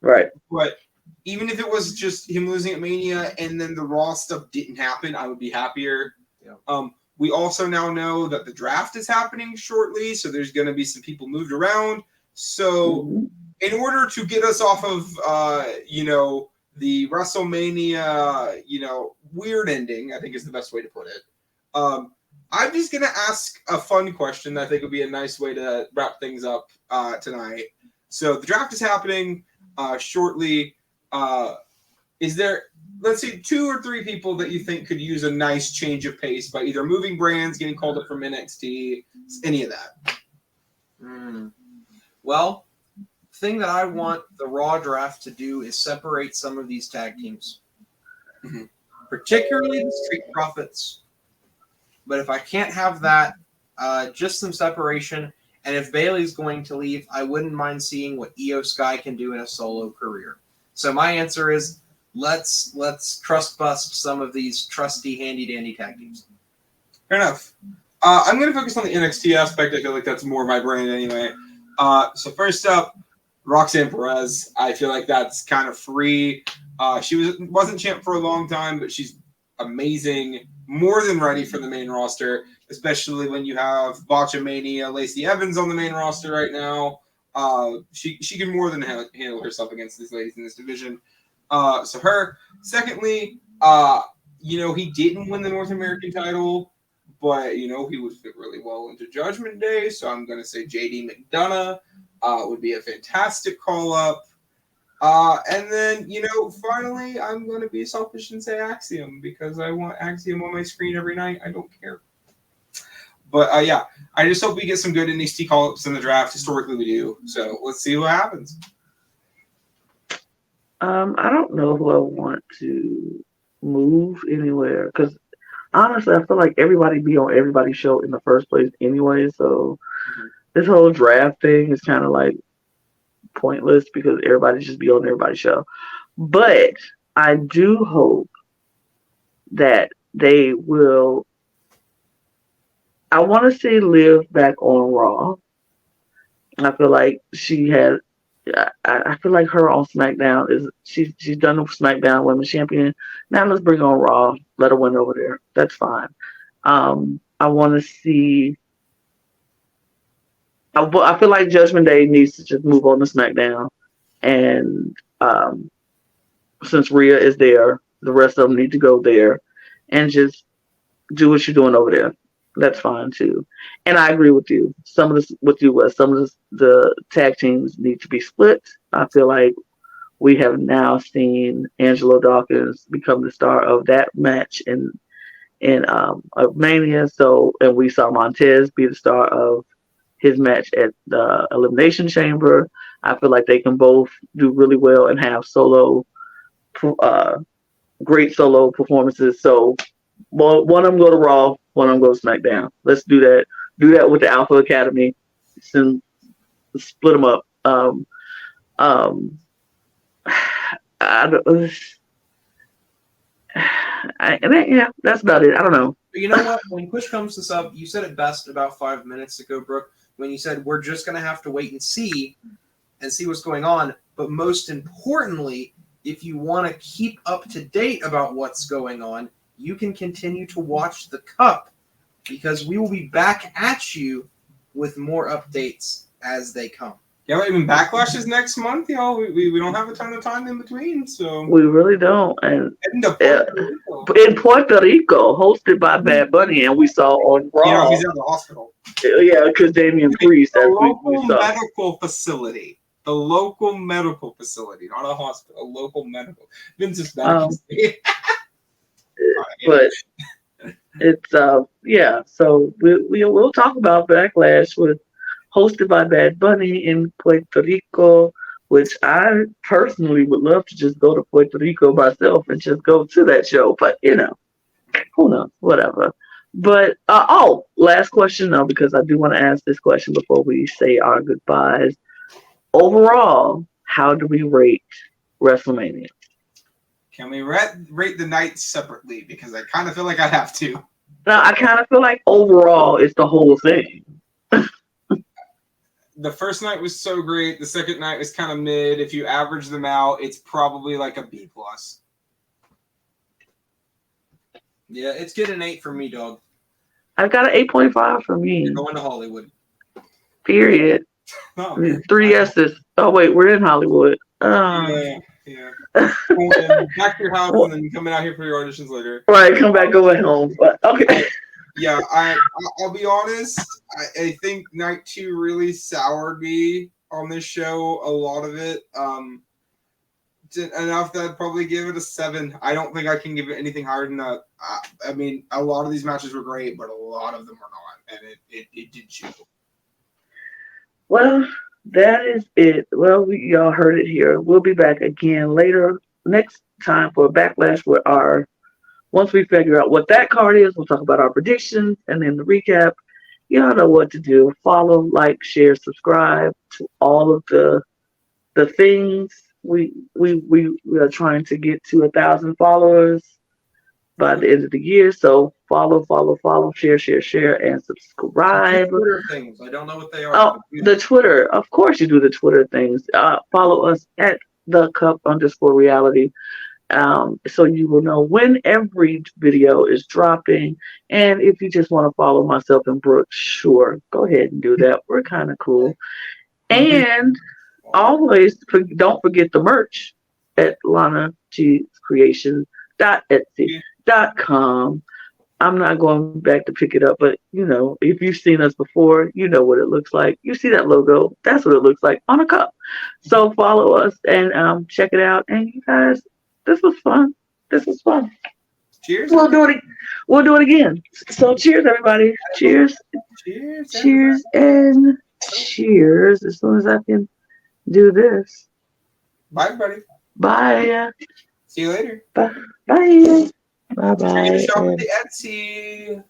Right. But even if it was just him losing at Mania and then the Raw stuff didn't happen, I would be happier. Yeah. We also now know that the draft is happening shortly, so there's going to be some people moved around. So in order to get us off of, the WrestleMania, weird ending, I think is the best way to put it. I'm just going to ask a fun question that I think would be a nice way to wrap things up tonight. So the draft is happening shortly. Is there, let's say, 2 or 3 people that you think could use a nice change of pace by either moving brands, getting called up from NXT, any of that? Well, the thing that I want the Raw draft to do is separate some of these tag teams, particularly the Street Profits. But if I can't have that, just some separation. And if Bayley's going to leave, I wouldn't mind seeing what Io Sky can do in a solo career. So my answer is let's trust bust some of these trusty handy dandy tag teams. Fair enough. I'm going to focus on the NXT aspect. I feel like that's more my brain anyway. So first up, Roxanne Perez. I feel like that's kind of free. She wasn't champ for a long time, but she's amazing. More than ready for the main roster, especially when you have Botchamania, Lacey Evans on the main roster right now. She can more than handle herself against these ladies in this division. So her. Secondly, he didn't win the North American title, but he would fit really well into Judgment Day. So I'm going to say JD McDonough would be a fantastic call up. And then, finally, I'm going to be selfish and say Axiom because I want Axiom on my screen every night. I don't care. But yeah, I just hope we get some good NXT call-ups in the draft. Historically, we do. So let's see what happens. I don't know who I want to move anywhere because honestly, I feel like everybody be on everybody's show in the first place anyway. So this whole draft thing is kind of like pointless because everybody just be on everybody's show. But I do hope that they will. I want to see Liv back on Raw. I feel like she had. I feel like her on SmackDown is she's done the SmackDown Women's Champion. Now let's bring her on Raw. Let her win over there. That's fine. I want to see. I feel like Judgment Day needs to just move on to SmackDown, and since Rhea is there, the rest of them need to go there, and just do what you're doing over there. That's fine too. And I agree with you. Some of the tag teams need to be split. I feel like we have now seen Angelo Dawkins become the star of that match in of Mania. So, and we saw Montez be the star of his match at the Elimination Chamber. I feel like they can both do really well and have great solo performances. So, one of them go to Raw, one of them go to SmackDown. Let's do that. Do that with the Alpha Academy. Split them up. Yeah, that's about it. I don't know. But you know what? When push comes to shove, you said it best about 5 minutes ago, Brooke, when you said we're just going to have to wait and see what's going on. But most importantly, if you want to keep up to date about what's going on, you can continue to watch the Cup because we will be back at you with more updates as they come. Yeah, I mean, Backlash is next month, y'all. We don't have a ton of time in between, so we really don't. And in Puerto Rico, hosted by Bad Bunny, and we saw on Raw. You know, he's at the hospital. Yeah, because Damian Priest. The local medical facility. The local medical facility, not a hospital. A local medical. Vince is back. But it's yeah. So we'll talk about Backlash with. Hosted by Bad Bunny in Puerto Rico, which I personally would love to just go to Puerto Rico myself and just go to that show. But, who knows, whatever. But, last question, though, because I do want to ask this question before we say our goodbyes. Overall, how do we rate WrestleMania? Can we rate the nights separately? Because I kind of feel like I'd have to. No, I kind of feel like overall it's the whole thing. The first night was so great. The second night was kind of mid. If you average them out, it's probably like a B+. Yeah, it's getting an 8 for me, dog. I've got an 8.5 for me. You're going to Hollywood. Period. Oh, 3 S's. Oh, wait, we're in Hollywood. Yeah. Back to your house and then coming out here for your auditions later. Right, come back, go back home. But, okay. Yeah, I'll be honest. I think night 2 really soured me on this show. A lot of it, enough that I'd probably give it a 7. I don't think I can give it anything higher than that. I mean, a lot of these matches were great, but a lot of them were not, and it did chew. Well, that is it. Well, y'all heard it here. We'll be back again later next time for Backlash with once we figure out what that card is, we'll talk about our predictions and then the recap. Y'all know what to do. Follow, like, share, subscribe to all of the things. We are trying to get to 1,000 followers by the end of the year. So follow, share, and subscribe. Twitter things. I don't know what they are. Oh, the Twitter. Of course you do the Twitter things. Follow us at @thecup_reality. So you will know when every video is dropping. And if you just want to follow myself and Brook, sure, go ahead and do that. We're kind of cool. And always don't forget the merch at lanagcreation.etsy.com. I'm not going back to pick it up, but if you've seen us before, you know what it looks like. You see that logo, that's what it looks like on a cup. So follow us and check it out. And you guys, this was fun. Cheers. We'll do it we'll do it again. So cheers, everybody. Cheers. Cheers. Cheers and cheers. As soon as I can do this. Bye, everybody. Bye. See you later. Bye. Bye. Bye. Make sure you Bye. shop at the Etsy.